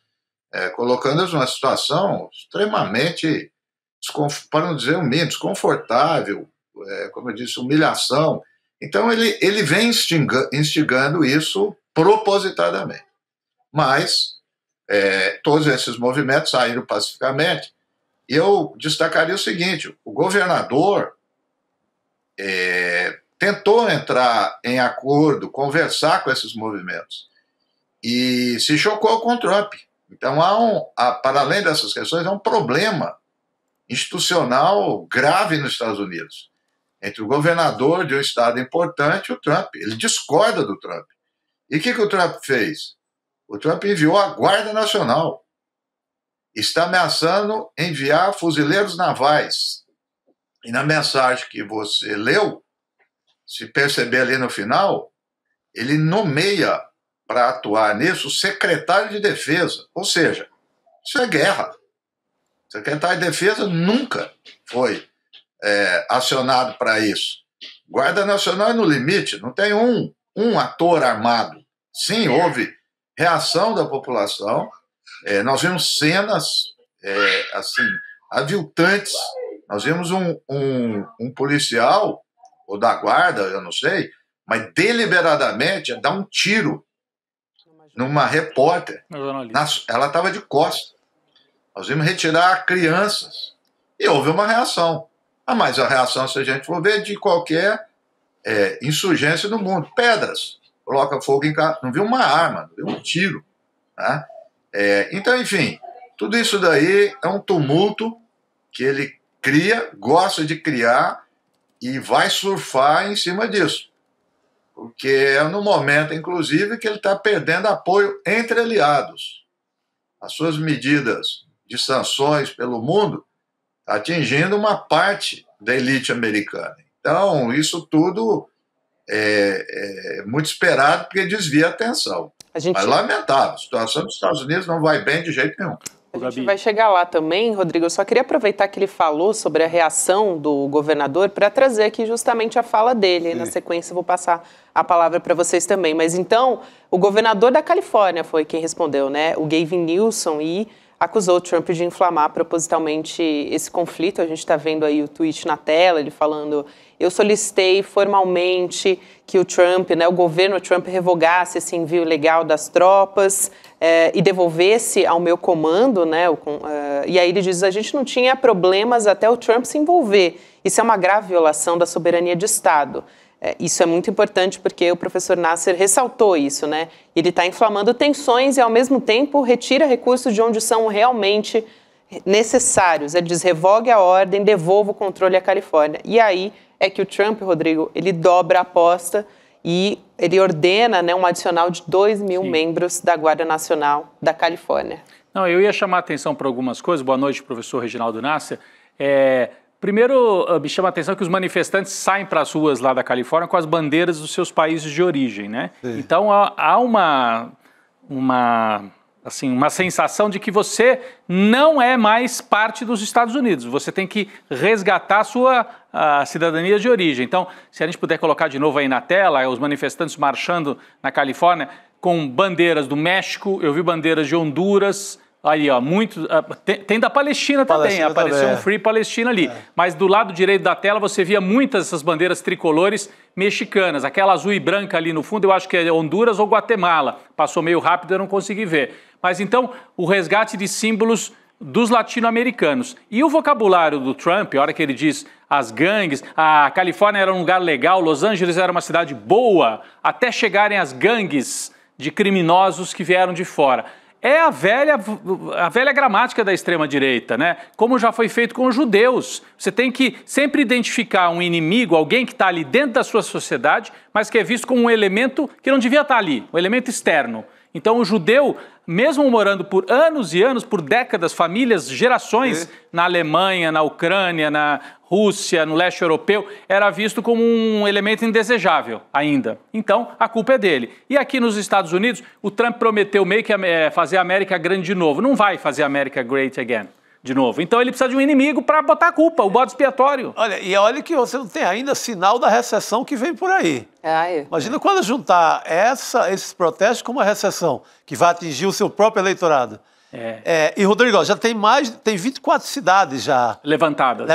colocando-as numa situação extremamente, para não dizer o mínimo, desconfortável, como eu disse, humilhação. Então, ele vem instigando isso propositadamente. Mas todos esses movimentos saíram pacificamente. E eu destacaria o seguinte: o governador tentou entrar em acordo, conversar com esses movimentos, e se chocou com o Trump. Então, para além dessas questões, há um problema institucional grave nos Estados Unidos, entre o governador de um estado importante e o Trump. Ele discorda do Trump. E o que o Trump fez? O Trump enviou a Guarda Nacional. Está ameaçando enviar fuzileiros navais. E na mensagem que você leu, se perceber ali no final, ele nomeia para atuar nisso o secretário de Defesa. Ou seja, isso é guerra. O secretário de Defesa nunca foi acionado para isso. Guarda Nacional é no limite, não tem um ator armado. Sim, houve reação da população, nós vimos cenas assim, aviltantes. Nós vimos um policial, ou da guarda, eu não sei, mas deliberadamente dar um tiro numa repórter. Ela estava de costas. Nós vimos retirar crianças. E houve uma reação. Mas a reação, se a gente for ver, de qualquer insurgência no mundo. Pedras. Coloca fogo em casa. Não viu uma arma, não viu um tiro. Né? Então, enfim, tudo isso daí é um tumulto que ele cria, gosta de criar e vai surfar em cima disso. Porque é no momento, inclusive, que ele está perdendo apoio entre aliados. As suas medidas de sanções pelo mundo atingindo uma parte da elite americana. Então, isso tudo é muito esperado, porque desvia a atenção. Mas lamentável, a situação dos Estados Unidos não vai bem de jeito nenhum. A gente vai chegar lá também, Rodrigo. Eu só queria aproveitar que ele falou sobre a reação do governador para trazer aqui justamente a fala dele. Sim. Na sequência, eu vou passar a palavra para vocês também. Mas então, o governador da Califórnia foi quem respondeu, né? O Gavin Newsom, e acusou o Trump de inflamar propositalmente esse conflito. A gente está vendo aí o tweet na tela, ele falando: eu solicitei formalmente que o Trump, né, o governo Trump, revogasse esse envio ilegal das tropas e devolvesse ao meu comando, né? E aí ele diz: a gente não tinha problemas até o Trump se envolver. Isso é uma grave violação da soberania de Estado. Isso é muito importante porque o professor Nasser ressaltou isso, né? Ele está inflamando tensões e, ao mesmo tempo, retira recursos de onde são realmente necessários. Ele diz: revogue a ordem, devolva o controle à Califórnia. E aí é que o Trump, Rodrigo, ele dobra a aposta e ele ordena, né, um adicional de 2.000 membros da Guarda Nacional da Califórnia. Não, eu ia chamar a atenção para algumas coisas. Boa noite, professor Reginaldo Nasser. Primeiro, me chama a atenção que os manifestantes saem para as ruas lá da Califórnia com as bandeiras dos seus países de origem, né? Sim. Então, há uma sensação de que você não é mais parte dos Estados Unidos. Você tem que resgatar a sua cidadania de origem. Então, se a gente puder colocar de novo aí na tela, os manifestantes marchando na Califórnia com bandeiras do México, eu vi bandeiras de Honduras, Aí, ó, muito. Tem da Palestina também, apareceu um Free Palestina ali. Mas do lado direito da tela você via muitas dessas bandeiras tricolores mexicanas. Aquela azul e branca ali no fundo, eu acho que é Honduras ou Guatemala. Passou meio rápido, eu não consegui ver. Mas então, o resgate de símbolos dos latino-americanos. E o vocabulário do Trump, a hora que ele diz as gangues, a Califórnia era um lugar legal, Los Angeles era uma cidade boa, até chegarem as gangues de criminosos que vieram de fora. É a velha gramática da extrema-direita, né? Como já foi feito com os judeus. Você tem que sempre identificar um inimigo, alguém que está ali dentro da sua sociedade, mas que é visto como um elemento que não devia estar ali, um elemento externo. Então o judeu, mesmo morando por anos e anos, por décadas, famílias, gerações, na Alemanha, na Ucrânia, na Rússia, no leste europeu, era visto como um elemento indesejável ainda. Então, a culpa é dele. E aqui nos Estados Unidos, o Trump prometeu meio que fazer a América grande de novo. Não vai fazer a América great again de novo. Então ele precisa de um inimigo para botar a culpa, o bode expiatório. Olha que você não tem ainda sinal da recessão que vem por aí. Imagina quando juntar esses protestos com uma recessão que vai atingir o seu próprio eleitorado. E, Rodrigo, já tem 24 cidades já levantadas.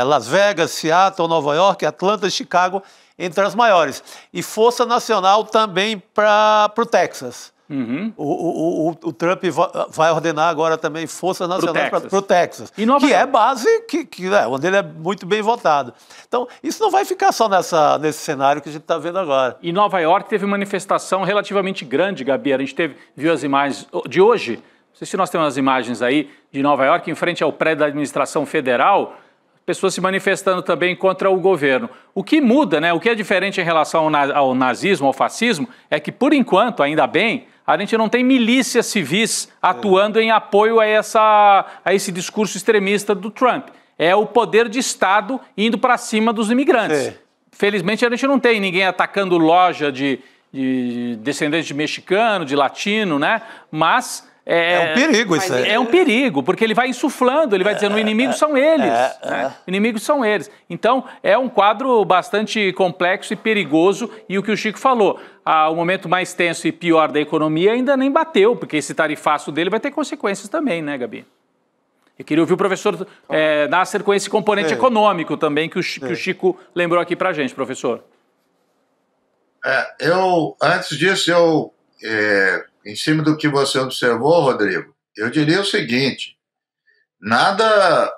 Las Vegas, Seattle, Nova York, Atlanta e Chicago, entre as maiores. E Força Nacional também para o Texas. O Trump vai ordenar agora também Força Nacional para o Texas, que é base onde ele é muito bem votado. Então, isso não vai ficar só nesse cenário que a gente está vendo agora. E Nova York teve manifestação relativamente grande, Gabi. A gente viu as imagens de hoje. Não sei se nós temos as imagens aí de Nova York, em frente ao prédio da administração federal, pessoas se manifestando também contra o governo. O que muda, né? O que é diferente em relação ao nazismo, ao fascismo, é que, por enquanto, ainda bem, a gente não tem milícias civis atuando em apoio a esse discurso extremista do Trump. É o poder de Estado indo para cima dos imigrantes. Felizmente, a gente não tem ninguém atacando loja de descendentes de mexicano, de latino, né? Mas é um perigo isso aí. É um perigo, porque ele vai insuflando, ele vai dizendo, o inimigo são eles. Inimigos são eles. Então, é um quadro bastante complexo e perigoso. E o que o Chico falou, o momento mais tenso e pior da economia ainda nem bateu, porque esse tarifaço dele vai ter consequências também, né, Gabi? Eu queria ouvir o professor Nasser com esse componente econômico também, que o Chico lembrou aqui pra gente, professor. Antes disso, em cima do que você observou, Rodrigo, eu diria o seguinte: nada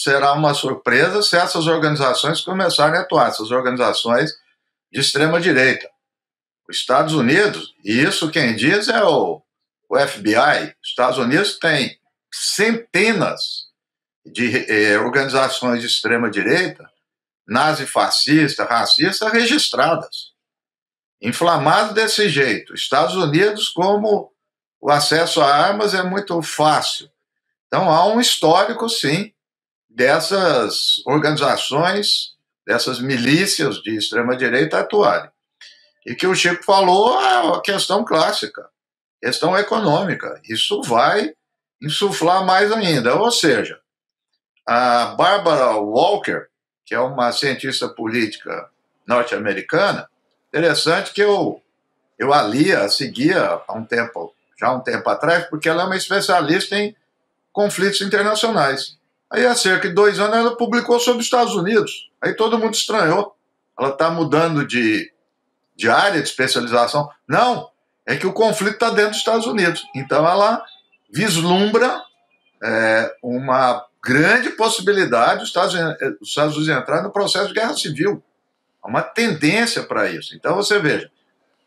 será uma surpresa se essas organizações começarem a atuar, essas organizações de extrema-direita. Os Estados Unidos, e isso quem diz é o FBI, os Estados Unidos tem centenas de organizações de extrema-direita, nazifascista, racista, registradas. Inflamado desse jeito. Estados Unidos, como o acesso a armas é muito fácil. Então, há um histórico, sim, dessas organizações, dessas milícias de extrema-direita atuarem. E que o Chico falou é uma questão clássica, questão econômica. Isso vai insuflar mais ainda. Ou seja, a Barbara Walker, que é uma cientista política norte-americana, interessante que eu a seguia há um tempo atrás, porque ela é uma especialista em conflitos internacionais. Aí, há cerca de 2 anos, ela publicou sobre os Estados Unidos. Aí todo mundo estranhou. Ela está mudando de área de especialização. Não, é que o conflito está dentro dos Estados Unidos. Então, ela vislumbra uma grande possibilidade dos Estados Unidos entrar no processo de guerra civil. Há uma tendência para isso. Então, você veja,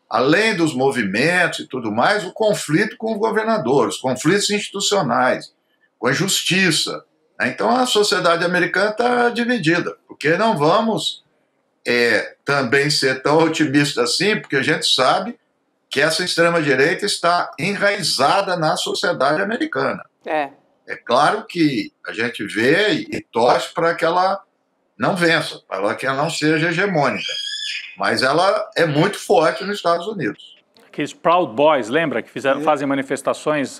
além dos movimentos e tudo mais, o conflito com os governadores, conflitos institucionais, com a justiça. Então, a sociedade americana está dividida, porque não vamos também ser tão otimistas assim, porque a gente sabe que essa extrema-direita está enraizada na sociedade americana. É claro que a gente vê e torce para que ela não vença, para que ela não seja hegemônica. Mas ela é muito forte nos Estados Unidos. Aqueles Proud Boys, lembra? Que fazem manifestações,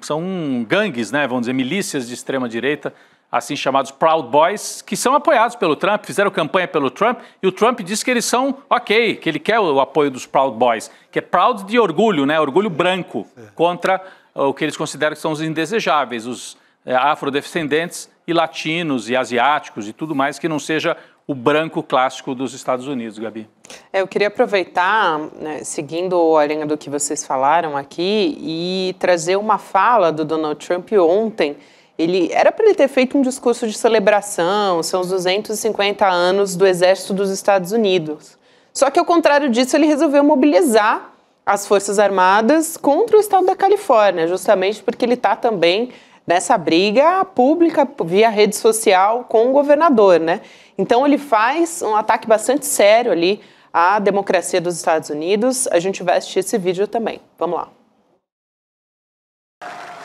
são gangues, né? Vamos dizer, milícias de extrema-direita, assim chamados Proud Boys, que são apoiados pelo Trump, fizeram campanha pelo Trump, e o Trump disse que eles são ok, que ele quer o apoio dos Proud Boys, que é proud de orgulho, né? Orgulho branco, contra o que eles consideram que são os indesejáveis, os afrodescendentes e latinos e asiáticos e tudo mais que não seja o branco clássico dos Estados Unidos, Gabi. Eu queria aproveitar, né, seguindo a linha do que vocês falaram aqui, e trazer uma fala do Donald Trump ontem. Era para ele ter feito um discurso de celebração, são os 250 anos do Exército dos Estados Unidos. Só que, ao contrário disso, ele resolveu mobilizar as Forças Armadas contra o estado da Califórnia, justamente porque ele está também nessa briga pública via rede social com o governador, né? Então ele faz um ataque bastante sério ali à democracia dos Estados Unidos. A gente vai assistir esse vídeo também. Vamos lá.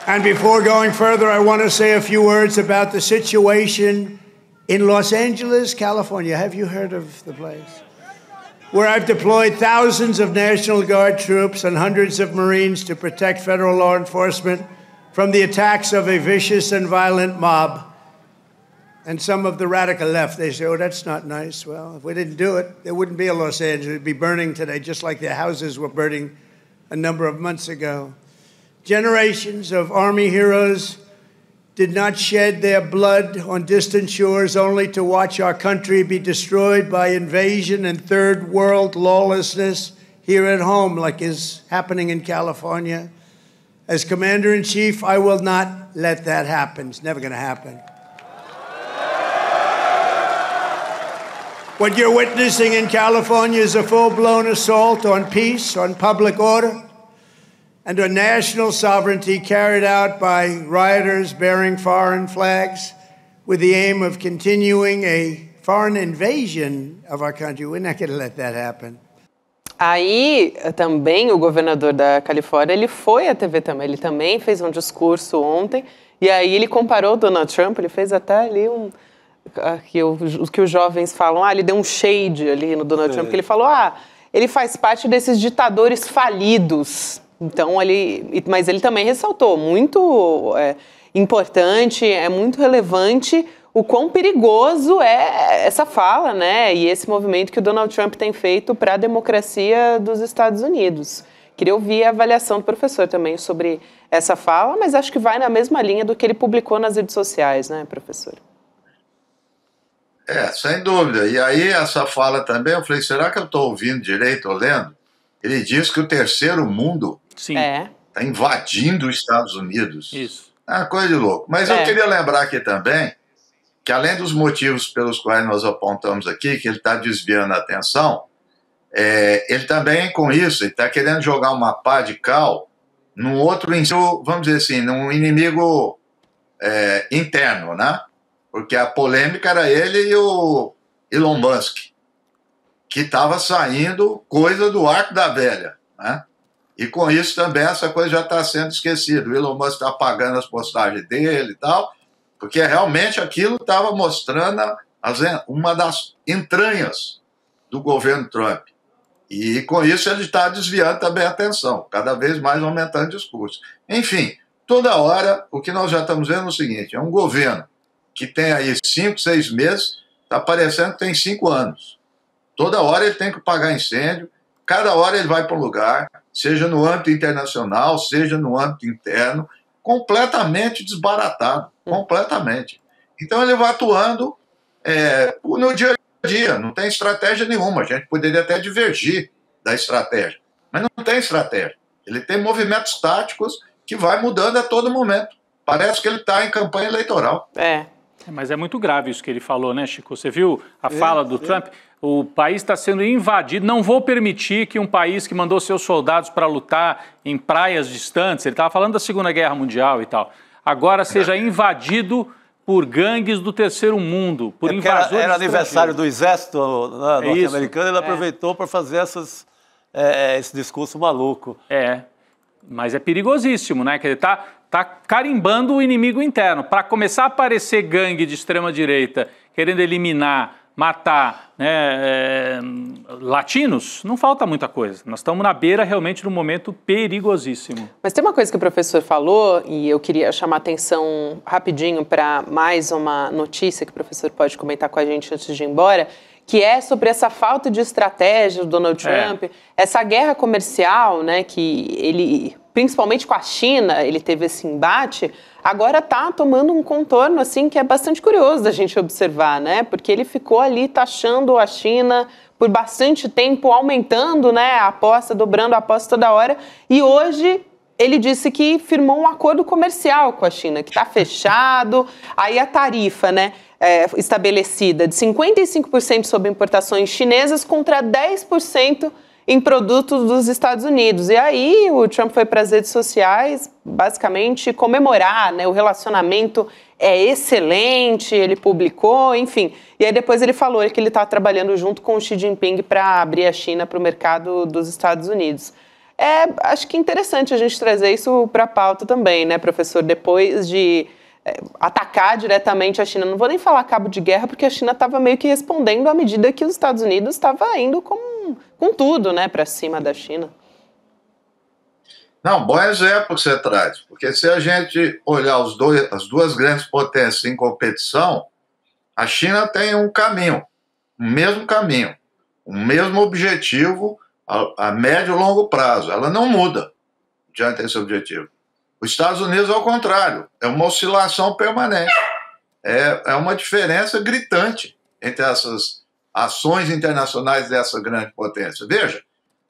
And before going further, I want to say a few words about the situation in Los Angeles, California. Have you heard of the place? Where I've deployed thousands of National Guard troops and hundreds of Marines to protect federal law enforcement from the attacks of a vicious and violent mob. And some of the radical left, they say, oh, that's not nice. Well, if we didn't do it, there wouldn't be a Los Angeles. It would be burning today, just like their houses were burning a number of months ago. Generations of Army heroes did not shed their blood on distant shores only to watch our country be destroyed by invasion and third world lawlessness here at home, like is happening in California. As Commander-in-Chief, I will not let that happen. It's never going to happen. What you're witnessing in California is a full-blown assault on peace, on public order, and on national sovereignty carried out by rioters bearing foreign flags with the aim of continuing a foreign invasion of our country. We're not going to let that happen. Aí, também, o governador da Califórnia, ele foi à TV também, ele também fez um discurso ontem, e aí ele comparou o Donald Trump, ele fez até ali o que os jovens falam, ele deu um shade ali no Donald Trump, que ele falou, ele faz parte desses ditadores falidos. Então, mas ele também ressaltou, muito importante, é muito relevante o quão perigoso é essa fala, né? E esse movimento que o Donald Trump tem feito para a democracia dos Estados Unidos. Queria ouvir a avaliação do professor também sobre essa fala, mas acho que vai na mesma linha do que ele publicou nas redes sociais, né, professor? Sem dúvida. E aí, essa fala também, eu falei, será que eu estou ouvindo direito ou lendo? Ele diz que o terceiro mundo está invadindo os Estados Unidos. Isso. É uma coisa de louco. Mas eu queria lembrar aqui também que, além dos motivos pelos quais nós apontamos aqui, que ele está desviando a atenção, ele também, com isso, ele está querendo jogar uma pá de cal num outro, vamos dizer assim, num inimigo interno, né? Porque a polêmica era ele e o Elon Musk, que estava saindo coisa do arco da velha, né? E com isso também essa coisa já está sendo esquecida. O Elon Musk está apagando as postagens dele e tal, porque realmente aquilo estava mostrando uma das entranhas do governo Trump. E com isso ele está desviando também a atenção, cada vez mais aumentando o discurso. Enfim, toda hora o que nós já estamos vendo é o seguinte, é um governo que tem aí 5, 6 meses, está parecendo que tem 5 anos. Toda hora ele tem que apagar incêndio, cada hora ele vai para um lugar, seja no âmbito internacional, seja no âmbito interno, completamente desbaratado, completamente. Então ele vai atuando no dia a dia, não tem estratégia nenhuma, a gente poderia até divergir da estratégia, mas não tem estratégia. Ele tem movimentos táticos que vai mudando a todo momento. Parece que ele está em campanha eleitoral. Mas é muito grave isso que ele falou, né, Chico? Você viu a fala do Trump? O país está sendo invadido. Não vou permitir que um país que mandou seus soldados para lutar em praias distantes, ele estava falando da Segunda Guerra Mundial e tal, agora seja invadido por gangues do terceiro mundo, por invasores. Era aniversário do Exército norte-americano, ele aproveitou para fazer esse discurso maluco. Mas é perigosíssimo, né? Quer dizer, tá carimbando o inimigo interno. Para começar a aparecer gangue de extrema-direita querendo eliminar, matar, né, latinos, não falta muita coisa. Nós estamos na beira realmente de um momento perigosíssimo. Mas tem uma coisa que o professor falou, e eu queria chamar a atenção rapidinho para mais uma notícia que o professor pode comentar com a gente antes de ir embora, que é sobre essa falta de estratégia do Donald Trump, essa guerra comercial, né, que ele, principalmente com a China, ele teve esse embate, agora está tomando um contorno assim que é bastante curioso da gente observar, né, porque ele ficou ali taxando a China por bastante tempo, aumentando, né, a aposta, dobrando a aposta toda hora, e hoje ele disse que firmou um acordo comercial com a China, que está fechado, aí a tarifa, né, estabelecida de 55% sobre importações chinesas contra 10% em produtos dos Estados Unidos. E aí o Trump foi para as redes sociais, basicamente, comemorar, né, o relacionamento é excelente, ele publicou, enfim. E aí depois ele falou que ele está trabalhando junto com o Xi Jinping para abrir a China para o mercado dos Estados Unidos. Acho que é interessante a gente trazer isso para a pauta também, né, professor? Depois de atacar diretamente a China. Não vou nem falar cabo de guerra, porque a China estava meio que respondendo à medida que os Estados Unidos estava indo com tudo, né, para cima da China. Não, bom exemplo que você traz, porque se a gente olhar as duas grandes potências em competição, a China tem um caminho, o mesmo caminho, o mesmo objetivo a médio e longo prazo. Ela não muda diante desse objetivo. Os Estados Unidos, ao contrário, é uma oscilação permanente. É uma diferença gritante entre essas ações internacionais dessa grande potência. Veja,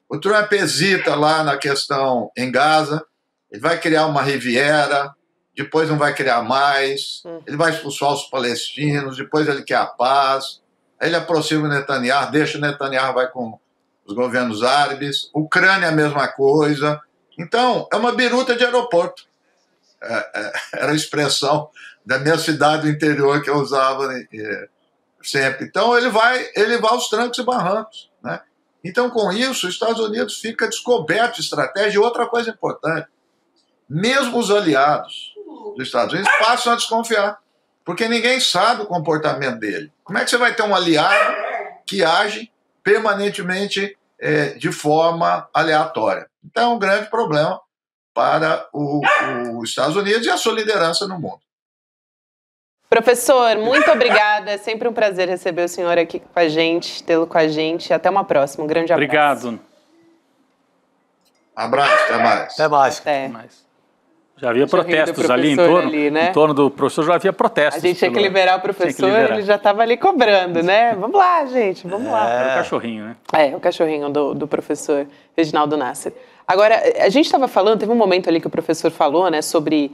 o Trump hesita lá na questão em Gaza, ele vai criar uma Riviera, depois não vai criar mais, ele vai expulsar os palestinos, depois ele quer a paz, aí ele aproxima o Netanyahu, deixa o Netanyahu, vai com os governos árabes, Ucrânia é a mesma coisa. Então, é uma biruta de aeroporto. Era a expressão da minha cidade do interior que eu usava sempre. Então, ele vai aos trancos e barrancos, né? Então, com isso, os Estados Unidos fica descoberto de estratégia. E outra coisa importante, mesmo os aliados dos Estados Unidos passam a desconfiar, porque ninguém sabe o comportamento dele. Como é que você vai ter um aliado que age permanentemente de forma aleatória? Então, é um grande problema para os Estados Unidos e a sua liderança no mundo. Professor, muito obrigada. É sempre um prazer receber o senhor aqui com a gente, tê-lo com a gente. Até uma próxima. Um grande abraço. Obrigado. Abraço, até mais. Até mais. Até. Já havia protestos ali, em torno do professor, já havia protestos. A gente tinha que liberar o professor, ele já estava ali cobrando, né? Vamos lá, gente, vamos lá. Era o cachorrinho, né? O cachorrinho do professor Reginaldo Nasser. Agora, a gente estava falando, teve um momento ali que o professor falou, né, sobre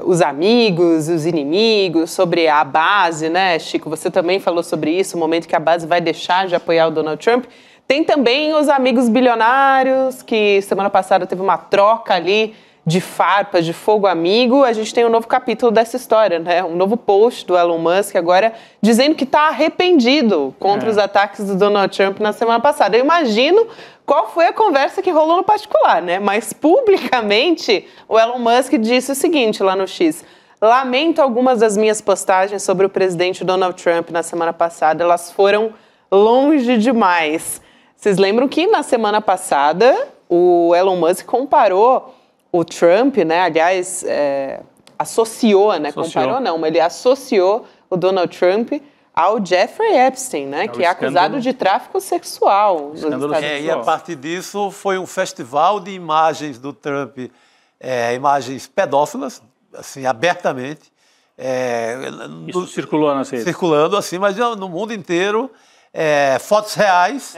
os amigos, os inimigos, sobre a base, né, Chico? Você também falou sobre isso, o momento que a base vai deixar de apoiar o Donald Trump. Tem também os amigos bilionários, que semana passada teve uma troca ali de farpas, de fogo amigo. A gente tem um novo capítulo dessa história, né? Um novo post do Elon Musk agora dizendo que está arrependido contra os ataques do Donald Trump na semana passada. Eu imagino qual foi a conversa que rolou no particular, né? Mas publicamente o Elon Musk disse o seguinte lá no X: lamento algumas das minhas postagens sobre o presidente Donald Trump na semana passada, elas foram longe demais. Vocês lembram que na semana passada o Elon Musk comparou o Trump, né, aliás, associou, né, comparou não, mas ele associou o Donald Trump ao Jeffrey Epstein, né, que é acusado de tráfico sexual nos Estados Unidos. E a partir disso foi um festival de imagens do Trump, imagens pedófilas, assim, abertamente. Isso circulou nas redes. Circulando, assim, mas no mundo inteiro, fotos reais,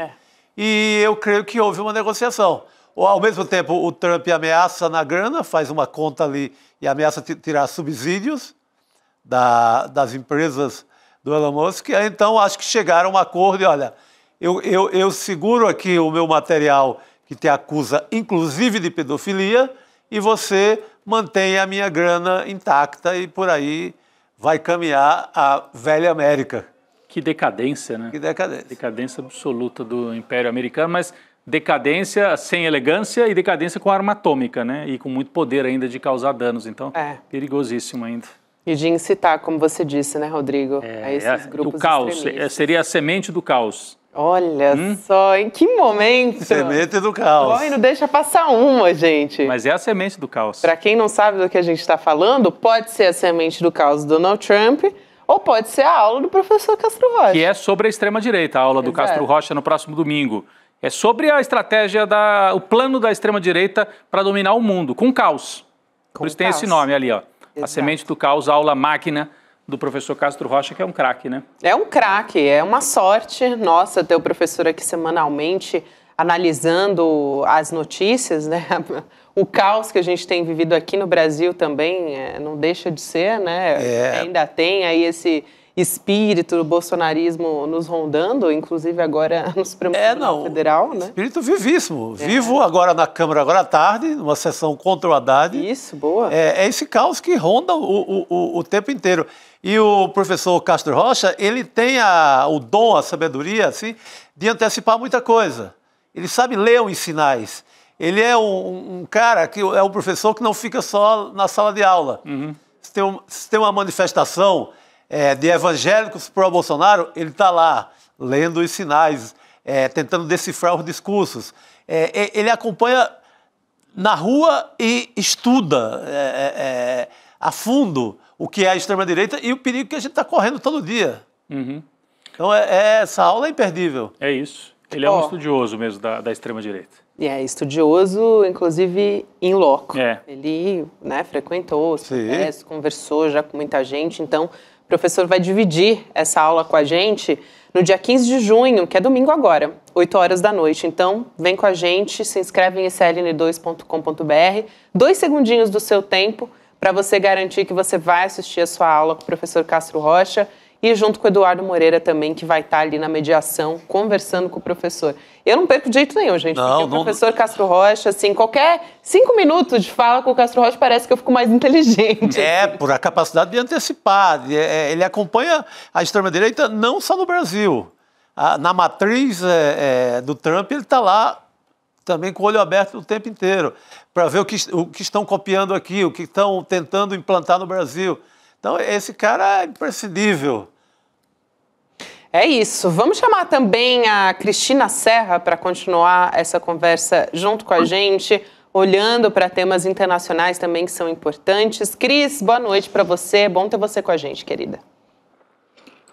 e eu creio que houve uma negociação. Ao mesmo tempo, o Trump ameaça na grana, faz uma conta ali e ameaça tirar subsídios das empresas do Elon Musk. Então, acho que chegaram a um acordo e, olha, eu seguro aqui o meu material que te acusa, inclusive de pedofilia, e você mantém a minha grana intacta e por aí vai caminhar a velha América. Que decadência, né? Que decadência. Decadência absoluta do Império Americano, mas decadência sem elegância e decadência com arma atômica, né? E com muito poder ainda de causar danos. Então, perigosíssimo ainda. E de incitar, como você disse, né, Rodrigo? A esses grupos o caos, extremistas. Seria a semente do caos. Olha só, em que momento? Semente do caos. Oi, não deixa passar uma, gente. Mas é a semente do caos. Para quem não sabe do que a gente está falando, pode ser a semente do caos do Donald Trump ou pode ser a aula do professor Castro Rocha. Que é sobre a extrema-direita, a aula do Castro Rocha no próximo domingo. É sobre a estratégia, o plano da extrema-direita para dominar o mundo, com caos. Por isso tem esse nome ali, ó. A semente do caos, a aula máquina do professor Castro Rocha, que é um craque, né? É um craque, é uma sorte nossa ter o professor aqui semanalmente analisando as notícias, né? O caos que a gente tem vivido aqui no Brasil também não deixa de ser, né? Ainda tem aí esse espírito do bolsonarismo nos rondando, inclusive agora no Supremo Tribunal Federal, né? Espírito vivíssimo. Vivo agora na Câmara, agora à tarde, numa sessão contra o Haddad. Isso, boa. É esse caos que ronda o tempo inteiro. E o professor Castro Rocha, ele tem o dom, a sabedoria, assim, de antecipar muita coisa. Ele sabe ler os sinais. Ele é um cara que é um professor que não fica só na sala de aula. Se tem uma manifestação de evangélicos pró-Bolsonaro, ele está lá, lendo os sinais, tentando decifrar os discursos. Ele acompanha na rua e estuda a fundo o que é a extrema-direita e o perigo que a gente está correndo todo dia. Então, essa aula é imperdível. É isso. Ele é um estudioso mesmo da extrema-direita. E é estudioso, inclusive, in loco. Ele frequentou os protestos, conversou já com muita gente, então o professor vai dividir essa aula com a gente no dia 15 de junho, que é domingo agora, 8 horas da noite. Então, vem com a gente, se inscreve em sln2.com.br, 2 segundinhos do seu tempo para você garantir que você vai assistir a sua aula com o professor Castro Rocha e junto com o Eduardo Moreira também, que vai estar ali na mediação, conversando com o professor. Eu não perco de jeito nenhum, gente, porque o professor Castro Rocha, assim, qualquer 5 minutos de fala com o Castro Rocha parece que eu fico mais inteligente. Por a capacidade de antecipar. Ele acompanha a extrema-direita não só no Brasil. Na matriz do Trump, ele está lá também com o olho aberto o tempo inteiro, para ver o que estão copiando aqui, o que estão tentando implantar no Brasil. Então, esse cara é imprescindível. É isso. Vamos chamar também a Cristina Serra para continuar essa conversa junto com a gente, olhando para temas internacionais também que são importantes. Cris, boa noite para você. Bom ter você com a gente, querida.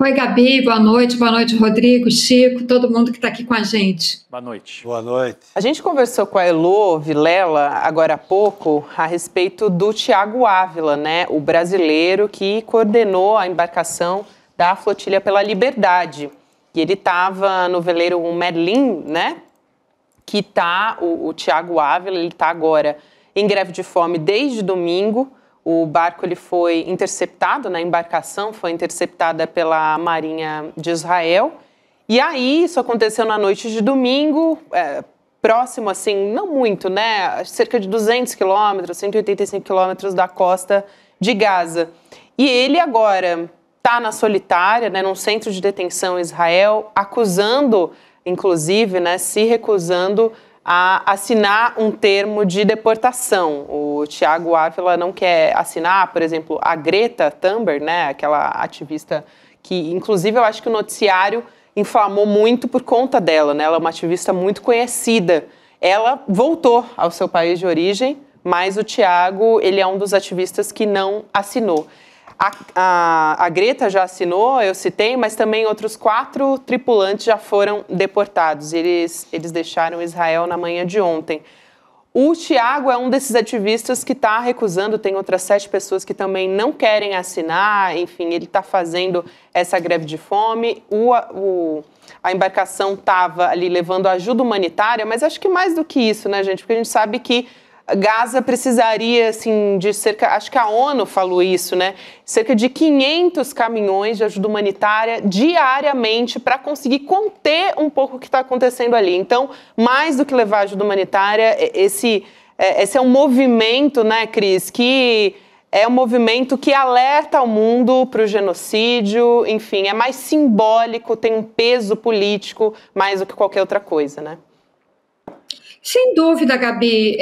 Oi, Gabi. Boa noite, Rodrigo, Chico, todo mundo que está aqui com a gente. Boa noite. Boa noite. A gente conversou com a Elô Vilela agora há pouco a respeito do Thiago Ávila, né? O brasileiro que coordenou a embarcação da Flotilha pela Liberdade. E ele estava no veleiro Merlin, né? Que tá, o Thiago Ávila, ele está agora em greve de fome desde domingo. O barco ele foi interceptado, a embarcação foi interceptada pela Marinha de Israel. E aí, isso aconteceu na noite de domingo, próximo, assim, não muito, né? Cerca de 200 quilômetros, 185 quilômetros da costa de Gaza. E ele agora está na solitária, né, num centro de detenção em Israel, acusando, inclusive, né, se recusando a assinar um termo de deportação. O Thiago Ávila não quer assinar, por exemplo, a Greta Thunberg, né, aquela ativista que, inclusive, eu acho que o noticiário inflamou muito por conta dela, né? Ela é uma ativista muito conhecida. Ela voltou ao seu país de origem, mas o Thiago, ele é um dos ativistas que não assinou. A Greta já assinou, eu citei, mas também outros 4 tripulantes já foram deportados. Eles deixaram Israel na manhã de ontem. O Thiago é um desses ativistas que está recusando, tem outras 7 pessoas que também não querem assinar, enfim, ele está fazendo essa greve de fome. A embarcação estava ali levando ajuda humanitária, mas acho que mais do que isso, né, gente? Porque a gente sabe que Gaza precisaria, assim, de cerca, acho que a ONU falou isso, né? Cerca de 500 caminhões de ajuda humanitária diariamente para conseguir conter um pouco o que está acontecendo ali. Então, mais do que levar ajuda humanitária, esse é um movimento, né, Cris, que é um movimento que alerta o mundo para o genocídio, enfim, é mais simbólico, tem um peso político mais do que qualquer outra coisa, né? Sem dúvida, Gabi.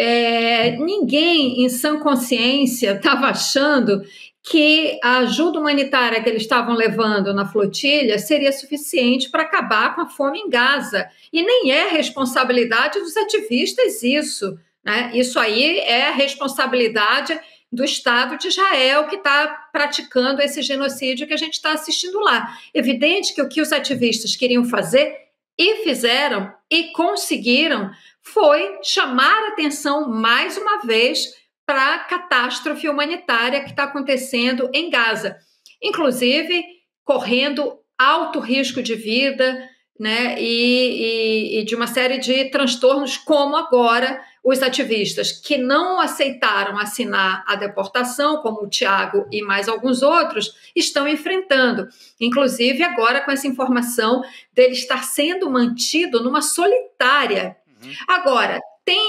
Ninguém em sã consciência estava achando que a ajuda humanitária que eles estavam levando na flotilha seria suficiente para acabar com a fome em Gaza. E nem é responsabilidade dos ativistas isso, né? Isso aí é responsabilidade do Estado de Israel, que está praticando esse genocídio que a gente está assistindo lá. Evidente que o que os ativistas queriam fazer e fizeram e conseguiram foi chamar a atenção mais uma vez para a catástrofe humanitária que está acontecendo em Gaza, inclusive correndo alto risco de vida, né, e de uma série de transtornos, como agora os ativistas que não aceitaram assinar a deportação, como o Tiago e mais alguns outros, estão enfrentando, inclusive agora com essa informação dele estar sendo mantido numa solitária. Agora,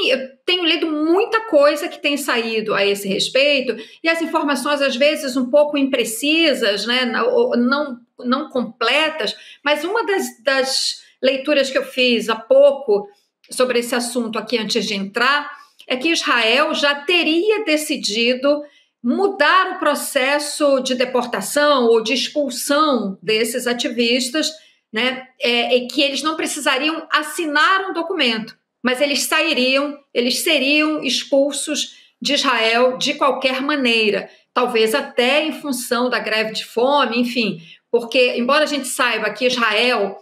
eu tenho lido muita coisa que tem saído a esse respeito, e as informações às vezes um pouco imprecisas, né, não completas, mas uma das leituras que eu fiz há pouco sobre esse assunto aqui antes de entrar é que Israel já teria decidido mudar o processo de deportação ou de expulsão desses ativistas, né, e que eles não precisariam assinar um documento, mas eles seriam expulsos de Israel de qualquer maneira, talvez até em função da greve de fome, enfim, porque, embora a gente saiba que Israel,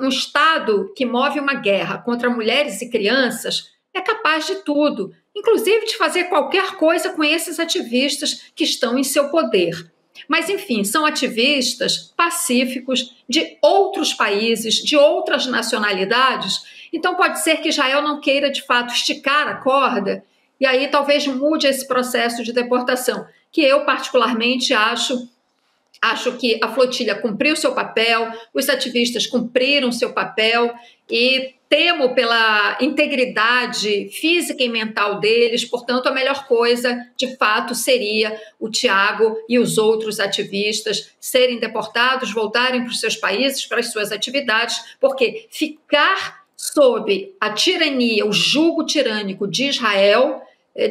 um Estado que move uma guerra contra mulheres e crianças, é capaz de tudo, inclusive de fazer qualquer coisa com esses ativistas que estão em seu poder. Mas, enfim, são ativistas pacíficos de outros países, de outras nacionalidades. Então, pode ser que Israel não queira, de fato, esticar a corda e aí talvez mude esse processo de deportação, que eu, particularmente, acho que a flotilha cumpriu seu papel, os ativistas cumpriram seu papel e temo pela integridade física e mental deles, portanto, a melhor coisa, de fato, seria o Tiago e os outros ativistas serem deportados, voltarem para os seus países, para as suas atividades, porque ficar sob a tirania, o jugo tirânico de Israel,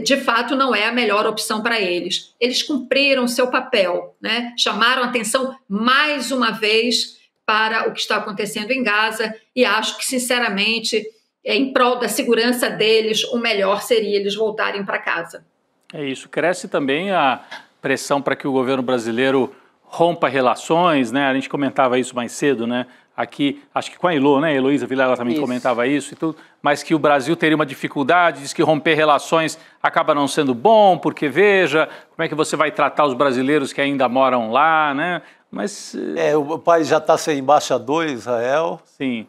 de fato, não é a melhor opção para eles. Eles cumpriram seu papel, né? Chamaram atenção mais uma vez para o que está acontecendo em Gaza e acho que, sinceramente, em prol da segurança deles, o melhor seria eles voltarem para casa. É isso. Cresce também a pressão para que o governo brasileiro rompa relações, né? A gente comentava isso mais cedo, né? Aqui, acho que com a Elo, né? Heloísa Vilela também comentava isso e tudo, mas que o Brasil teria uma dificuldade, diz que romper relações acaba não sendo bom, porque veja, como é que você vai tratar os brasileiros que ainda moram lá, né? Mas... o país já está sem embaixador em Israel. Sim.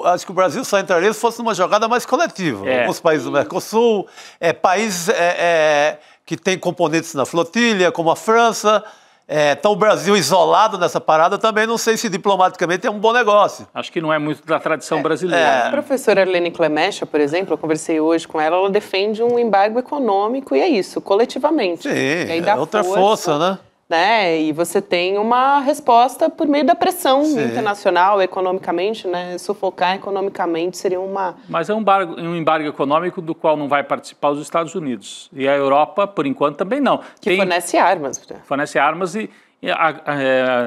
Acho que o Brasil só entraria se fosse numa jogada mais coletiva. Alguns países do Mercosul, países que têm componentes na flotilha, como a França. Então o Brasil isolado nessa parada também não sei se diplomaticamente é um bom negócio. Acho que não é muito da tradição brasileira. A professora Arlene Clemecha, por exemplo, eu conversei hoje com ela, ela defende um embargo econômico e é isso, coletivamente. Sim, e aí dá outra força, né? E você tem uma resposta por meio da pressão internacional, economicamente, né? Sufocar economicamente seria uma... Mas é um embargo econômico do qual não vai participar os Estados Unidos. E a Europa, por enquanto, também não. Que fornece armas. Fornece armas e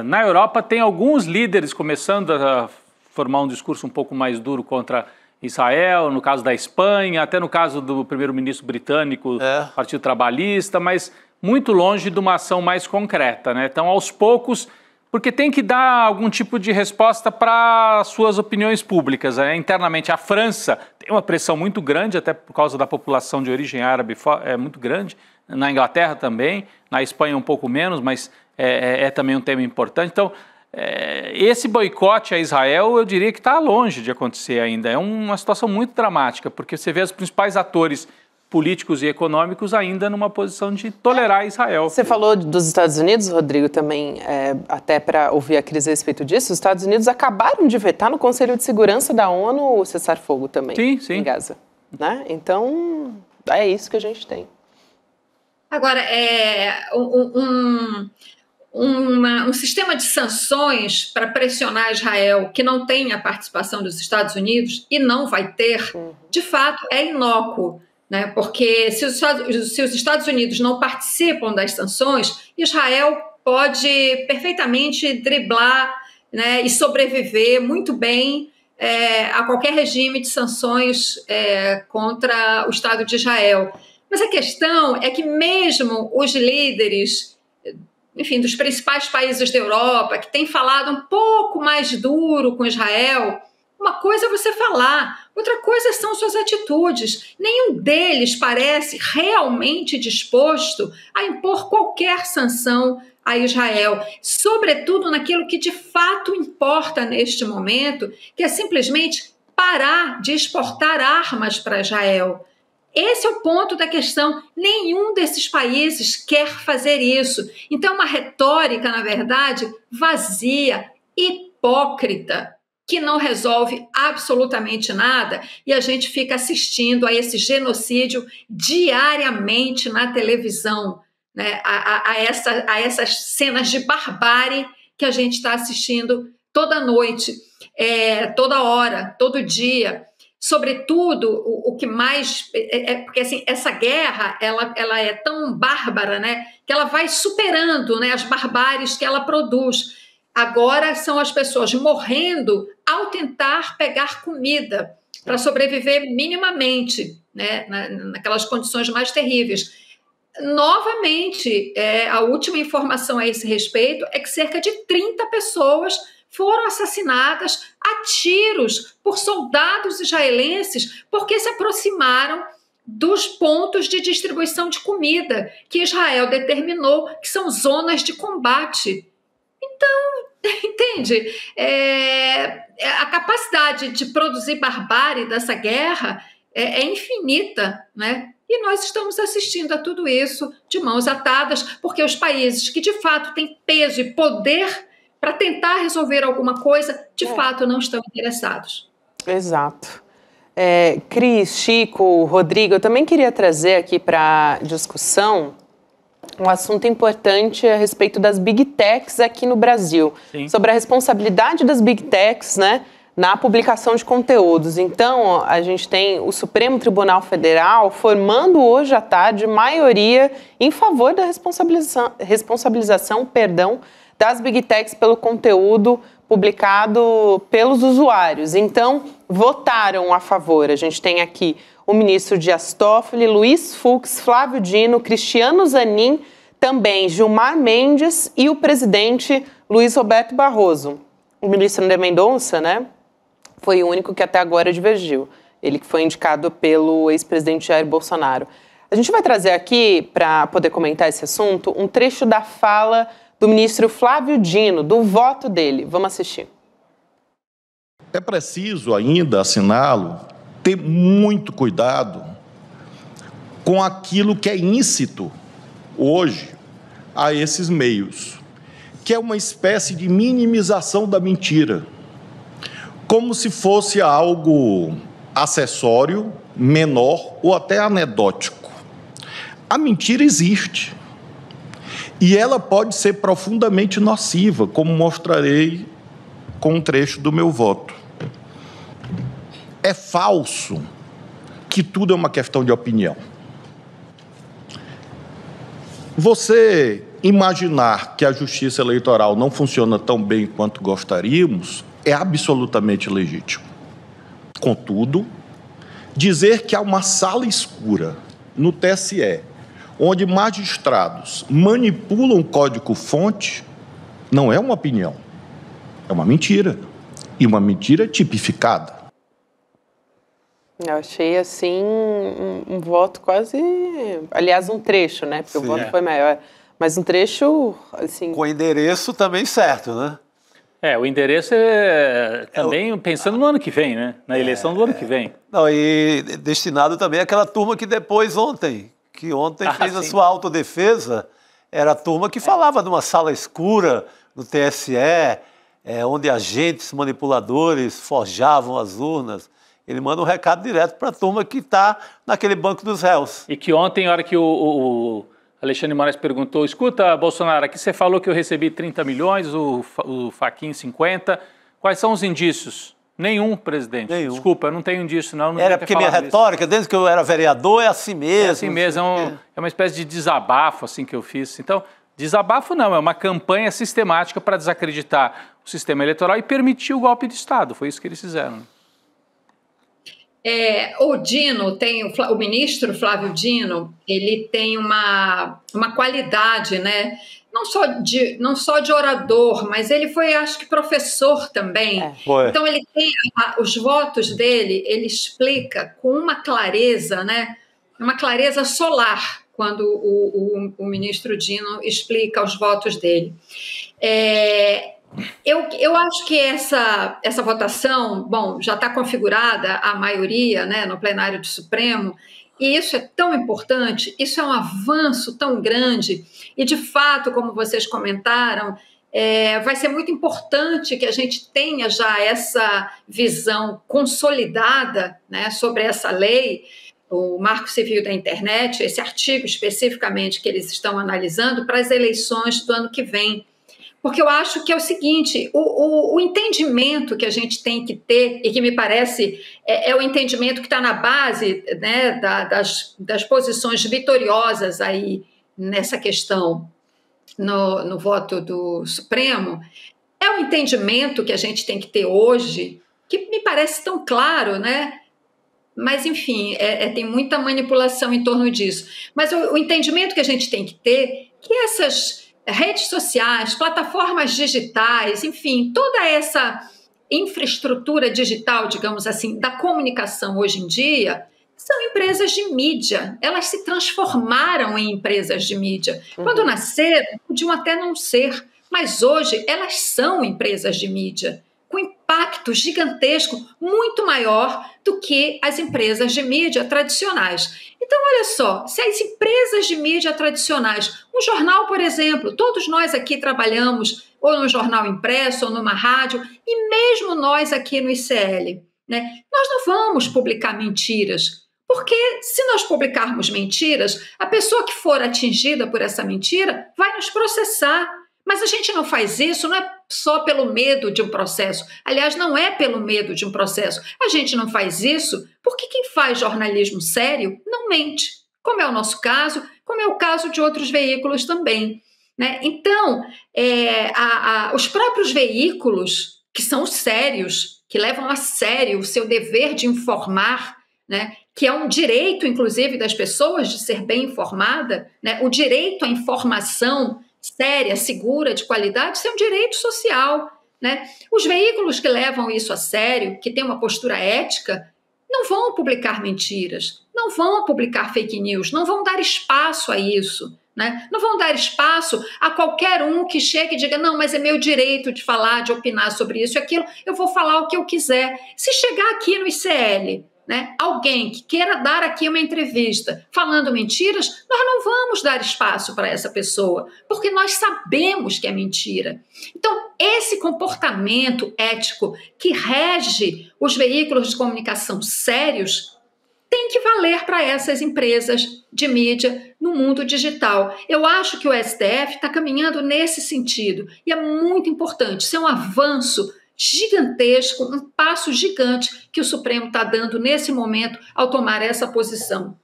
na Europa tem alguns líderes começando a formar um discurso um pouco mais duro contra Israel, no caso da Espanha, até no caso do primeiro-ministro britânico, Partido Trabalhista, mas muito longe de uma ação mais concreta, né? Então, aos poucos, porque tem que dar algum tipo de resposta para suas opiniões públicas, né? Internamente, a França tem uma pressão muito grande, até por causa da população de origem árabe, é muito grande, na Inglaterra também, na Espanha um pouco menos, mas é também um tema importante. Então, esse boicote a Israel, eu diria que está longe de acontecer ainda. É uma situação muito dramática, porque você vê os principais atores políticos e econômicos ainda numa posição de tolerar Israel. Você falou dos Estados Unidos, Rodrigo, também, até para ouvir a Cris a respeito disso, os Estados Unidos acabaram de vetar no Conselho de Segurança da ONU o cessar-fogo também, em Gaza. Né? Então, é isso que a gente tem. Agora, um sistema de sanções para pressionar Israel que não tem a participação dos Estados Unidos e não vai ter, de fato, é inócuo. né? Porque se os Estados Unidos não participam das sanções, Israel pode perfeitamente driblar, né, e sobreviver muito bem a qualquer regime de sanções contra o Estado de Israel. Mas a questão é que mesmo os líderes, enfim, dos principais países da Europa, que têm falado um pouco mais duro com Israel, uma coisa é você falar, outra coisa são suas atitudes. Nenhum deles parece realmente disposto a impor qualquer sanção a Israel, sobretudo naquilo que de fato importa neste momento, que é simplesmente parar de exportar armas para Israel. Esse é o ponto da questão. Nenhum desses países quer fazer isso. Então, é uma retórica, na verdade, vazia, hipócrita, que não resolve absolutamente nada, e a gente fica assistindo a esse genocídio diariamente na televisão, né? a essas cenas de barbárie que a gente está assistindo toda noite, toda hora, todo dia. Sobretudo, o que mais... porque assim, essa guerra ela é tão bárbara, né, que ela vai superando, né, as barbáries que ela produz. Agora são as pessoas morrendo ao tentar pegar comida para sobreviver minimamente, né, naquelas condições mais terríveis. Novamente, a última informação a esse respeito é que cerca de 30 pessoas foram assassinadas a tiros por soldados israelenses porque se aproximaram dos pontos de distribuição de comida que Israel determinou que são zonas de combate. Então, entende? A capacidade de produzir barbárie dessa guerra é infinita, né? E nós estamos assistindo a tudo isso de mãos atadas, porque os países que de fato têm peso e poder para tentar resolver alguma coisa, de fato não estão interessados. Exato. Cris, Chico, Rodrigo, eu também queria trazer aqui para discussão um assunto importante a respeito das Big Techs aqui no Brasil. Sim. Sobre a responsabilidade das Big Techs, né, na publicação de conteúdos. Então, a gente tem o Supremo Tribunal Federal formando hoje à tarde maioria em favor da responsabilização das Big Techs pelo conteúdo publicado pelos usuários. Então, votaram a favor. A gente tem aqui o ministro Dias Toffoli, Luiz Fux, Flávio Dino, Cristiano Zanin, também Gilmar Mendes e o presidente Luiz Roberto Barroso. O ministro André Mendonça, né, foi o único que até agora divergiu. Ele que foi indicado pelo ex-presidente Jair Bolsonaro. A gente vai trazer aqui, para poder comentar esse assunto, um trecho da fala do ministro Flávio Dino, do voto dele. Vamos assistir. É preciso ainda, assinalo, ter muito cuidado com aquilo que é íncito hoje a esses meios, que é uma espécie de minimização da mentira, como se fosse algo acessório, menor ou até anedótico. A mentira existe e ela pode ser profundamente nociva, como mostrarei com um trecho do meu voto. É falso que tudo é uma questão de opinião. Você imaginar que a justiça eleitoral não funciona tão bem quanto gostaríamos é absolutamente legítimo. Contudo, dizer que há uma sala escura no TSE, onde magistrados manipulam o código-fonte, não é uma opinião, é uma mentira. E uma mentira tipificada. Eu achei, assim, um voto quase... Aliás, um trecho, né? Porque o voto foi maior. Mas um trecho, assim... Com endereço também certo, né? O endereço é também pensando no ano que vem, né? Na eleição do ano que vem. Não, e destinado também àquela turma que depois ontem fez a sua autodefesa, era a turma que falava de uma sala escura no TSE, onde agentes manipuladores forjavam as urnas. Ele manda um recado direto para a turma que está naquele banco dos réus. E que ontem, na hora que o Alexandre Moraes perguntou, escuta, Bolsonaro, aqui você falou que eu recebi 30 milhões, o Fachin 50, quais são os indícios? Nenhum, presidente. Nenhum. Desculpa, eu não tenho disso, não. Era porque minha retórica, desde que eu era vereador, é assim mesmo. É assim mesmo, é uma espécie de desabafo assim que eu fiz. Então, desabafo não, é uma campanha sistemática para desacreditar o sistema eleitoral e permitir o golpe de Estado. Foi isso que eles fizeram. O Dino o ministro Flávio Dino, ele tem uma qualidade, né? Não só de orador, mas ele foi, acho que, professor também. Então, ele tem os votos dele, ele explica com uma clareza, né? Uma clareza solar, quando o ministro Dino explica os votos dele. Eu acho que essa votação, bom, já está configurada a maioria, né, no plenário do Supremo, e isso é tão importante, isso é um avanço tão grande, e de fato, como vocês comentaram, vai ser muito importante que a gente tenha já essa visão consolidada, né, sobre essa lei, o Marco Civil da Internet, esse artigo especificamente que eles estão analisando para as eleições do ano que vem. Porque eu acho que é o seguinte, o entendimento que a gente tem que ter, e que me parece é o entendimento que está na base, né, das posições vitoriosas aí nessa questão no voto do Supremo, é o entendimento que a gente tem que ter hoje, que me parece tão claro, né? Mas, enfim, tem muita manipulação em torno disso. Mas o entendimento que a gente tem que ter, que essas redes sociais, plataformas digitais, enfim, toda essa infraestrutura digital, digamos assim, da comunicação hoje em dia, são empresas de mídia. Elas se transformaram em empresas de mídia. Quando nasceram, podiam até não ser, mas hoje elas são empresas de mídia, com impacto gigantesco, muito maior do que as empresas de mídia tradicionais. Então, olha só, se as empresas de mídia tradicionais, um jornal, por exemplo, todos nós aqui trabalhamos ou no jornal impresso ou numa rádio, e mesmo nós aqui no ICL, né, nós não vamos publicar mentiras, porque se nós publicarmos mentiras, a pessoa que for atingida por essa mentira vai nos processar. Mas a gente não faz isso, não é só pelo medo de um processo. Aliás, não é pelo medo de um processo. A gente não faz isso porque quem faz jornalismo sério não mente, como é o nosso caso, como é o caso de outros veículos também, né? Então, os próprios veículos que são sérios, que levam a sério o seu dever de informar, né? Que é um direito, inclusive, das pessoas de ser bem informada, né? O direito à informação séria, segura, de qualidade, isso é um direito social, né? Os veículos que levam isso a sério, que têm uma postura ética, não vão publicar mentiras, não vão publicar fake news, não vão dar espaço a isso, né? Não vão dar espaço a qualquer um que chegue e diga, não, mas é meu direito de falar, de opinar sobre isso e aquilo, eu vou falar o que eu quiser. Se chegar aqui no ICL, né, alguém que queira dar aqui uma entrevista falando mentiras, nós não vamos dar espaço para essa pessoa, porque nós sabemos que é mentira. Então, esse comportamento ético que rege os veículos de comunicação sérios tem que valer para essas empresas de mídia no mundo digital. Eu acho que o STF está caminhando nesse sentido, e é muito importante, isso é um avanço gigantesco, um passo gigante que o Supremo está dando nesse momento ao tomar essa posição.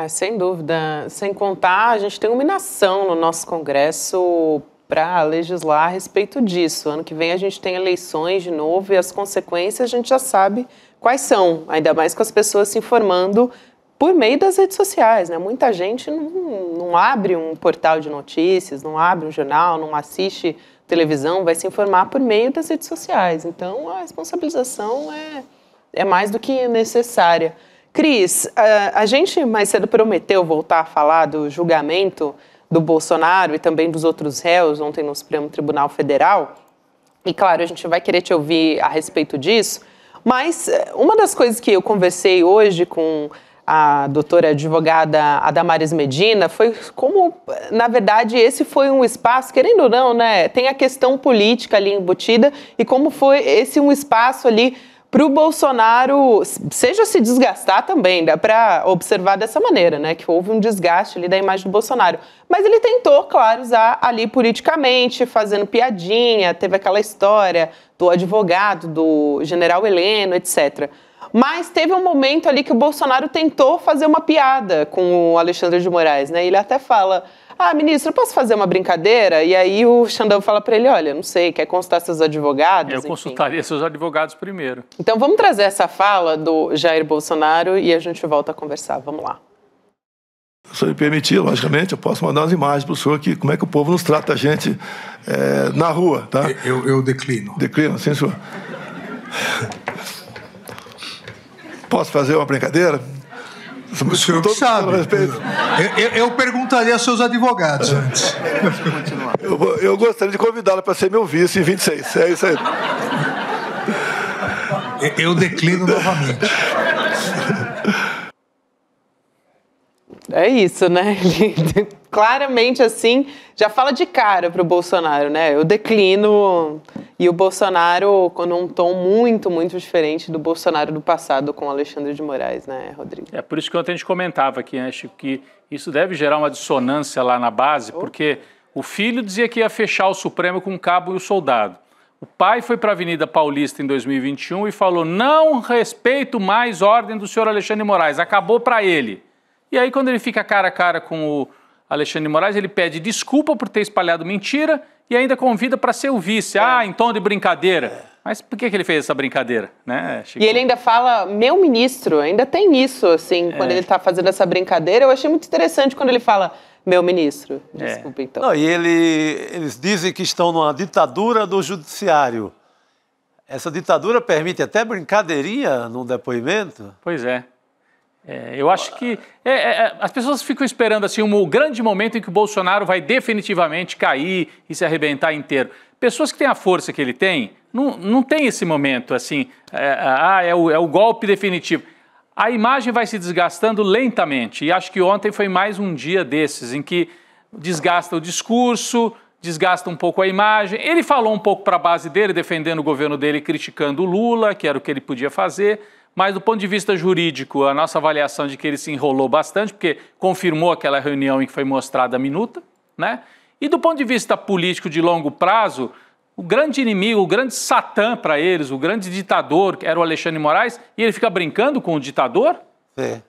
Sem dúvida. Sem contar, a gente tem uma inação no nosso Congresso para legislar a respeito disso. Ano que vem a gente tem eleições de novo e as consequências a gente já sabe quais são, ainda mais com as pessoas se informando por meio das redes sociais, né? Muita gente não abre um portal de notícias, não abre um jornal, não assiste televisão, vai se informar por meio das redes sociais. Então, a responsabilização é mais do que necessária. Cris, a gente mais cedo prometeu voltar a falar do julgamento do Bolsonaro e também dos outros réus ontem no Supremo Tribunal Federal. E, claro, a gente vai querer te ouvir a respeito disso. Mas uma das coisas que eu conversei hoje com a doutora advogada Adamares Medina foi como, na verdade, esse foi um espaço, querendo ou não, né, tem a questão política ali embutida, e como foi esse um espaço ali para o Bolsonaro, seja se desgastar também, dá para observar dessa maneira, né, que houve um desgaste ali da imagem do Bolsonaro. Mas ele tentou, claro, usar ali politicamente, fazendo piadinha, teve aquela história do advogado, do general Heleno, etc. Mas teve um momento ali que o Bolsonaro tentou fazer uma piada com o Alexandre de Moraes, né, ele até fala... ministro, eu posso fazer uma brincadeira? E aí o Xandão fala para ele, olha, não sei, quer consultar seus advogados? Eu consultaria seus advogados primeiro. Então vamos trazer essa fala do Jair Bolsonaro e a gente volta a conversar. Vamos lá. Se o senhor me permitir, logicamente, eu posso mandar umas imagens para o senhor que como é que o povo nos trata a gente na rua, tá? Eu declino. Declino, sim, senhor. Posso fazer uma brincadeira? O senhor sabe. Eu perguntaria aos seus advogados antes. Eu gostaria de convidá-la para ser meu vice em 26. É isso aí. Eu declino novamente. É isso, né? Claramente, assim, já fala de cara para o Bolsonaro, né? Eu declino, e o Bolsonaro num tom muito, muito diferente do Bolsonaro do passado com o Alexandre de Moraes, né, Rodrigo? É por isso que ontem a gente comentava aqui, né, Chico, que isso deve gerar uma dissonância lá na base, porque o filho dizia que ia fechar o Supremo com o cabo e o soldado. O pai foi para a Avenida Paulista em 2021 e falou, não respeito mais ordem do senhor Alexandre de Moraes, acabou para ele. E aí, quando ele fica cara a cara com o Alexandre de Moraes, ele pede desculpa por ter espalhado mentira e ainda convida para ser o vice. Em tom de brincadeira. Mas por que ele fez essa brincadeira, né, Chico? E ele ainda fala, meu ministro, ainda tem isso, assim, quando ele está fazendo essa brincadeira. Eu achei muito interessante quando ele fala, meu ministro. Desculpa, então. Não, e eles dizem que estão numa ditadura do judiciário. Essa ditadura permite até brincadeirinha num depoimento? Pois é. Eu acho que as pessoas ficam esperando assim, um grande momento em que o Bolsonaro vai definitivamente cair e se arrebentar inteiro. Pessoas que têm a força que ele tem, não tem esse momento assim, é o golpe definitivo. A imagem vai se desgastando lentamente e acho que ontem foi mais um dia desses em que desgasta o discurso, desgasta um pouco a imagem. Ele falou um pouco para a base dele, defendendo o governo dele, criticando o Lula, que era o que ele podia fazer. Mas do ponto de vista jurídico, a nossa avaliação de que ele se enrolou bastante, porque confirmou aquela reunião em que foi mostrada a minuta, né? E do ponto de vista político de longo prazo, o grande inimigo, o grande satã para eles, o grande ditador, era o Alexandre de Moraes, e ele fica brincando com o ditador?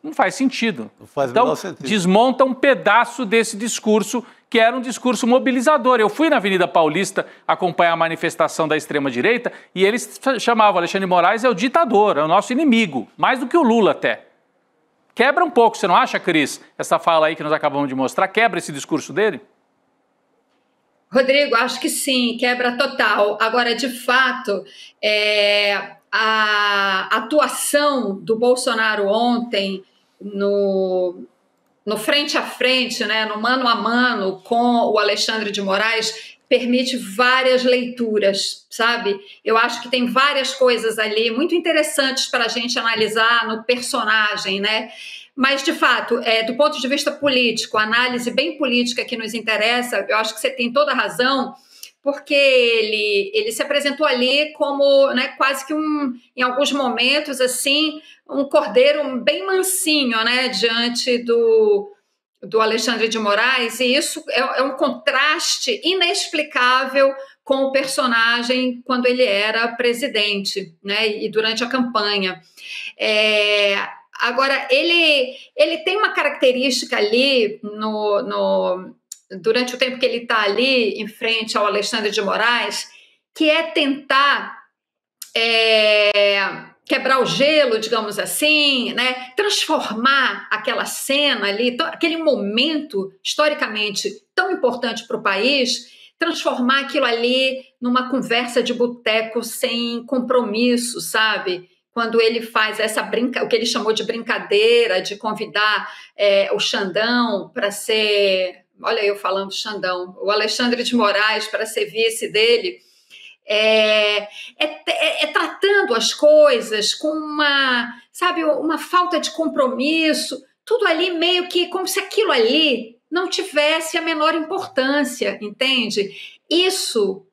Não faz sentido. Não faz o então, menor sentido. Desmonta um pedaço desse discurso, que era um discurso mobilizador. Eu fui na Avenida Paulista acompanhar a manifestação da extrema-direita e eles chamavam Alexandre de Moraes o ditador, é o nosso inimigo, mais do que o Lula até. Quebra um pouco, você não acha, Cris? Essa fala aí que nós acabamos de mostrar, quebra esse discurso dele? Rodrigo, acho que sim, quebra total. Agora, de fato, a atuação do Bolsonaro ontem no frente a frente, né, no mano a mano com o Alexandre de Moraes, permite várias leituras, sabe? Eu acho que tem várias coisas ali muito interessantes para a gente analisar no personagem, né? Mas, de fato, do ponto de vista político, a análise bem política que nos interessa, eu acho que você tem toda a razão, porque ele se apresentou ali como, né, quase que em alguns momentos, assim, um cordeiro bem mansinho, né, diante do Alexandre de Moraes, e isso é um contraste inexplicável com o personagem quando ele era presidente, né, e durante a campanha. Agora, ele tem uma característica ali durante o tempo que ele está ali em frente ao Alexandre de Moraes, que é tentar quebrar o gelo, digamos assim, né? Transformar aquela cena ali, aquele momento historicamente tão importante para o país, transformar aquilo ali numa conversa de boteco sem compromisso, sabe? Quando ele faz o que ele chamou de brincadeira, de convidar o Xandão para ser... Olha eu falando Xandão, o Alexandre de Moraes para ser vice dele, tratando as coisas com uma falta de compromisso, tudo ali meio que como se aquilo ali não tivesse a menor importância, entende? Isso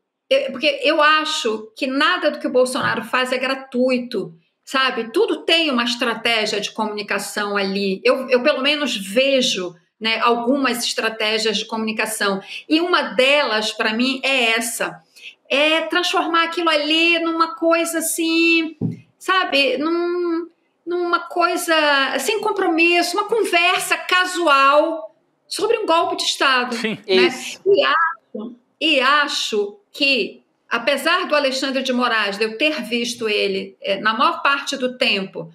porque eu acho que nada do que o Bolsonaro faz é gratuito, sabe? Tudo tem uma estratégia de comunicação ali. Eu pelo menos vejo, né, algumas estratégias de comunicação. E uma delas, para mim, é essa. É transformar aquilo ali numa coisa assim, sabe? Numa coisa sem compromisso, uma conversa casual sobre um golpe de Estado. Sim, né? Isso. E acho que, apesar do Alexandre de Moraes, de eu ter visto ele, na maior parte do tempo,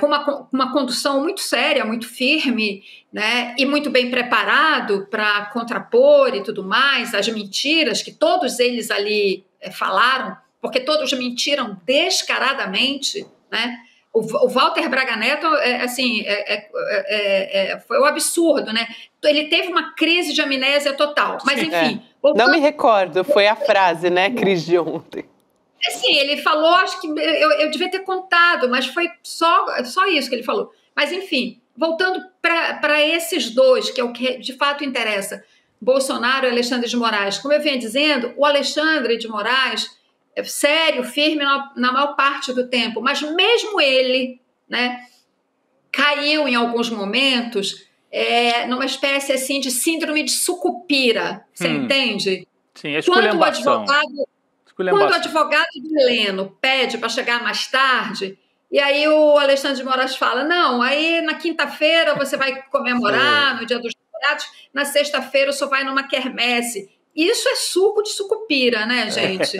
com uma condução muito séria, muito firme, né, e muito bem preparado para contrapor e tudo mais, as mentiras que todos eles ali falaram, porque todos mentiram descaradamente, né? O Walter Braga Neto, foi um absurdo, né? Ele teve uma crise de amnésia total, mas enfim... Não me recordo, foi a frase, né, Cris, de ontem. Assim, ele falou, acho que eu devia ter contado, mas foi só isso que ele falou. Mas enfim, voltando para esses dois, que é o que de fato interessa, Bolsonaro e Alexandre de Moraes. Como eu venho dizendo, o Alexandre de Moraes... sério, firme na maior parte do tempo, mas mesmo ele, né, caiu em alguns momentos numa espécie assim de síndrome de sucupira, você entende? Sim, esculhambação. Quando o advogado do Heleno pede para chegar mais tarde, e aí o Alexandre de Moraes fala, não, aí na quinta-feira você vai comemorar, no Dia dos Namorados, na sexta-feira só vai numa quermesse. Isso é suco de sucupira, né, gente?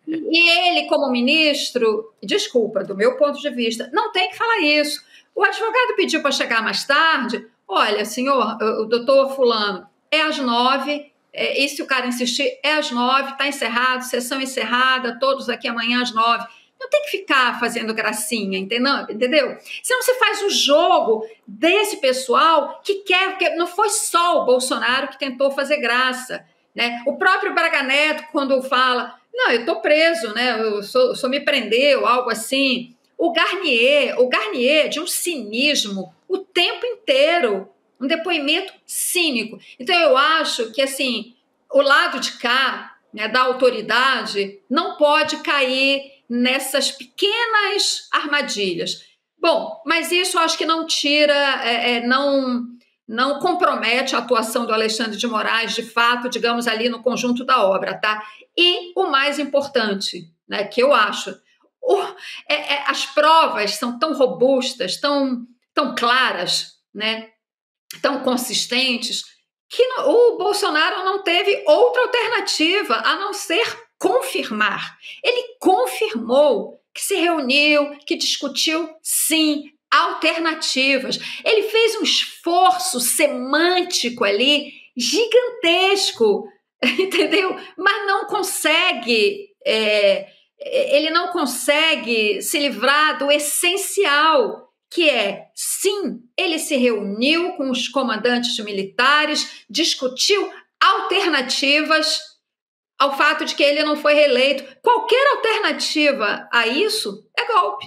E ele, como ministro, desculpa, do meu ponto de vista, não tem que falar isso. O advogado pediu para chegar mais tarde. Olha, senhor, o doutor fulano, é às 9, e se o cara insistir, é às 9, está encerrado, sessão encerrada, todos aqui amanhã às 9. Não tem que ficar fazendo gracinha, entendeu? Senão você faz o jogo desse pessoal que quer, porque não foi só o Bolsonaro que tentou fazer graça, né? O próprio Braga Neto, quando fala... Não, eu estou preso, né? O senhor me prendeu, algo assim. O Garnier, de um cinismo o tempo inteiro, um depoimento cínico. Então, eu acho que, assim, o lado de cá, né, da autoridade, não pode cair nessas pequenas armadilhas. Bom, mas isso eu acho que não tira, não compromete a atuação do Alexandre de Moraes, de fato, digamos, ali no conjunto da obra, tá? E o mais importante, né, que eu acho, as provas são tão robustas, tão claras, né, tão consistentes, que o Bolsonaro não teve outra alternativa a não ser confirmar. Ele confirmou que se reuniu, que discutiu, sim, alternativas. Ele fez um esforço semântico ali gigantesco, entendeu? Mas não consegue, ele não consegue se livrar do essencial, que é, sim, ele se reuniu com os comandantes militares, discutiu alternativas ao fato de que ele não foi reeleito. Qualquer alternativa a isso é golpe.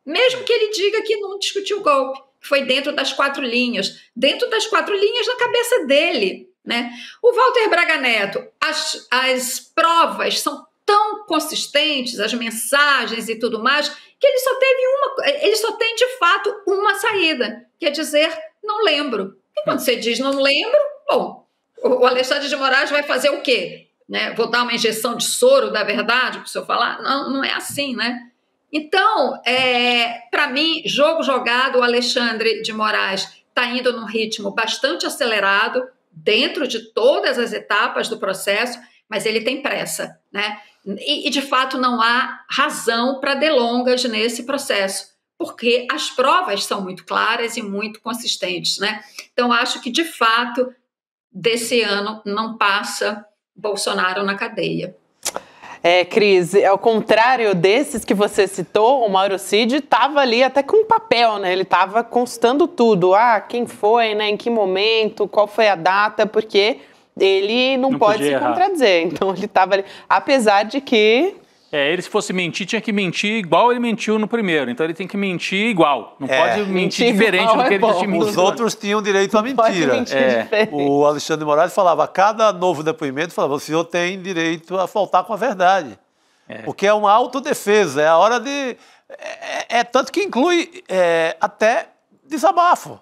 Mesmo que ele diga que não discutiu golpe, foi dentro das 4 linhas. Dentro das 4 linhas na cabeça dele, né? O Walter Braga Neto, as provas são tão consistentes, as mensagens e tudo mais, que ele só tem de fato uma saída, que é dizer, não lembro. E quando você diz não lembro, bom, o Alexandre de Moraes vai fazer o quê? Né? Vou dar uma injeção de soro da verdade para o senhor falar? Não, não é assim, né? Então, para mim, jogo jogado, o Alexandre de Moraes está indo num ritmo bastante acelerado, dentro de todas as etapas do processo, mas ele tem pressa, né? E de fato, não há razão para delongas nesse processo, porque as provas são muito claras e muito consistentes, né? Então, acho que, de fato, desse ano não passa Bolsonaro na cadeia. Cris, ao contrário desses que você citou, o Mauro Cid estava ali até com papel, né? Ele estava constando tudo. Quem foi, né? Em que momento, qual foi a data, porque ele não pode se contradizer. Então, ele estava ali, apesar de que Ele, se fosse mentir, tinha que mentir igual ele mentiu no primeiro. Então ele tem que mentir igual. Não pode mentir diferente do que ele tinha mentido. Os outros tinham direito à mentira. O Alexandre de Moraes falava, a cada novo depoimento, falava, o senhor tem direito a faltar com a verdade. Porque é uma autodefesa, é a hora de... tanto que inclui até desabafo.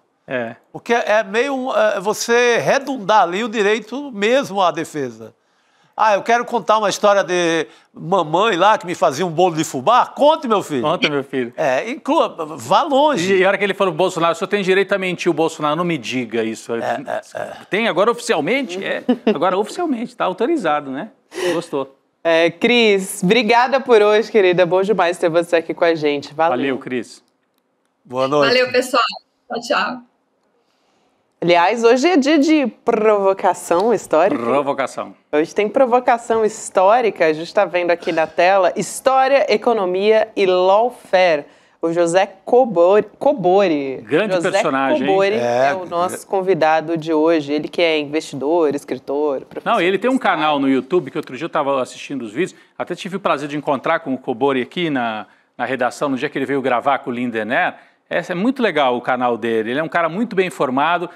Porque é meio você redundar ali o direito mesmo à defesa. Eu quero contar uma história de mamãe lá que me fazia um bolo de fubá. Conte, meu filho. Conta, meu filho. Inclua, vá longe. E a hora que ele falou pro Bolsonaro, o senhor tem direito a mentir, o Bolsonaro não me diga isso. Tem agora oficialmente? Agora oficialmente, tá autorizado, né? Gostou. Cris, obrigada por hoje, querida. Bom demais ter você aqui com a gente. Valeu, Cris. Boa noite. Valeu, pessoal. Tchau, tchau. Aliás, hoje é dia de provocação histórica. Provocação. Hoje tem provocação histórica, a gente está vendo aqui na tela, História, Economia e Lawfare. O José Cobori. Grande José personagem. Cobori é o nosso convidado de hoje. Ele que é investidor, escritor, professor. Não, ele tem um canal no YouTube que outro dia eu estava assistindo os vídeos. Até tive o prazer de encontrar com o Cobori aqui na redação, no dia que ele veio gravar com o Lindener. É muito legal o canal dele. Ele é um cara muito bem informado.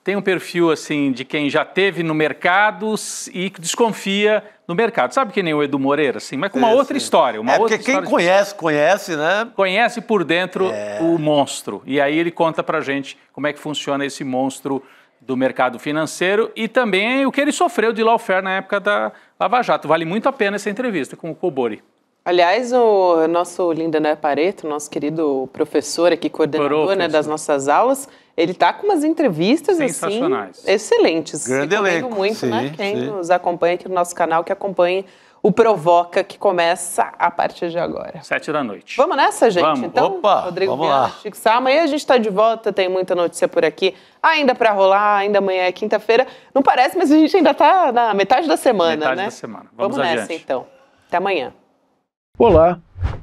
Tem um perfil, assim, de quem já teve no mercado e desconfia no mercado. Sabe que nem o Edu Moreira, assim, mas com uma outra história. Porque quem conhece, né? Conhece por dentro o monstro. E aí ele conta pra gente como é que funciona esse monstro do mercado financeiro e também o que ele sofreu de lawfare na época da Lava Jato. Vale muito a pena essa entrevista com o Cobori. Aliás, o nosso Lindener Pareto, nosso querido professor aqui, coordenador das nossas aulas, ele está com umas entrevistas assim, excelentes. Grande elenco. Muito, né? Quem nos acompanha aqui no nosso canal, que acompanhe o Provoca, que começa a partir de agora. 7 da noite. Vamos nessa, gente? Vamos. Então, Opa, Rodrigo vamos Viana, lá. Chico Sá. Amanhã a gente está de volta, tem muita notícia por aqui. Ainda para rolar, ainda amanhã é quinta-feira. Não parece, mas a gente ainda está na metade da semana, metade né? da semana. Vamos nessa, adiante. então. Até amanhã. Olá,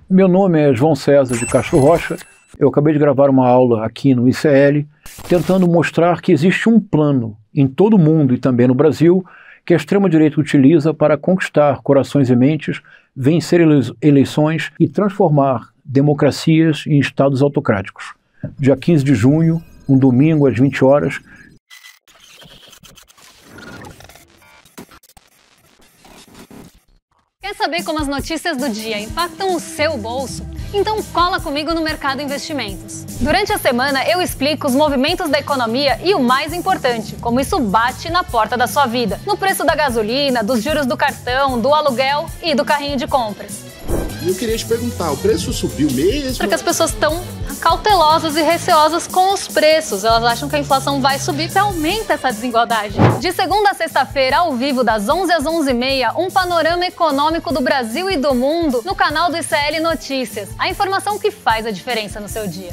meu nome é João César de Castro Rocha. Eu acabei de gravar uma aula aqui no ICL, tentando mostrar que existe um plano em todo o mundo e também no Brasil que a extrema-direita utiliza para conquistar corações e mentes, vencer eleições e transformar democracias em estados autocráticos. Dia 15 de junho, um domingo às 20 horas, Quer saber como as notícias do dia impactam o seu bolso? Então cola comigo no Mercado Investimentos. Durante a semana eu explico os movimentos da economia e o mais importante, como isso bate na porta da sua vida, no preço da gasolina, dos juros do cartão, do aluguel e do carrinho de compras. E eu queria te perguntar, o preço subiu mesmo? Porque as pessoas estão cautelosas e receosas com os preços. Elas acham que a inflação vai subir, porque aumenta essa desigualdade. De segunda a sexta-feira, ao vivo, das 11 às 11h30, um panorama econômico do Brasil e do mundo no canal do ICL Notícias. A informação que faz a diferença no seu dia.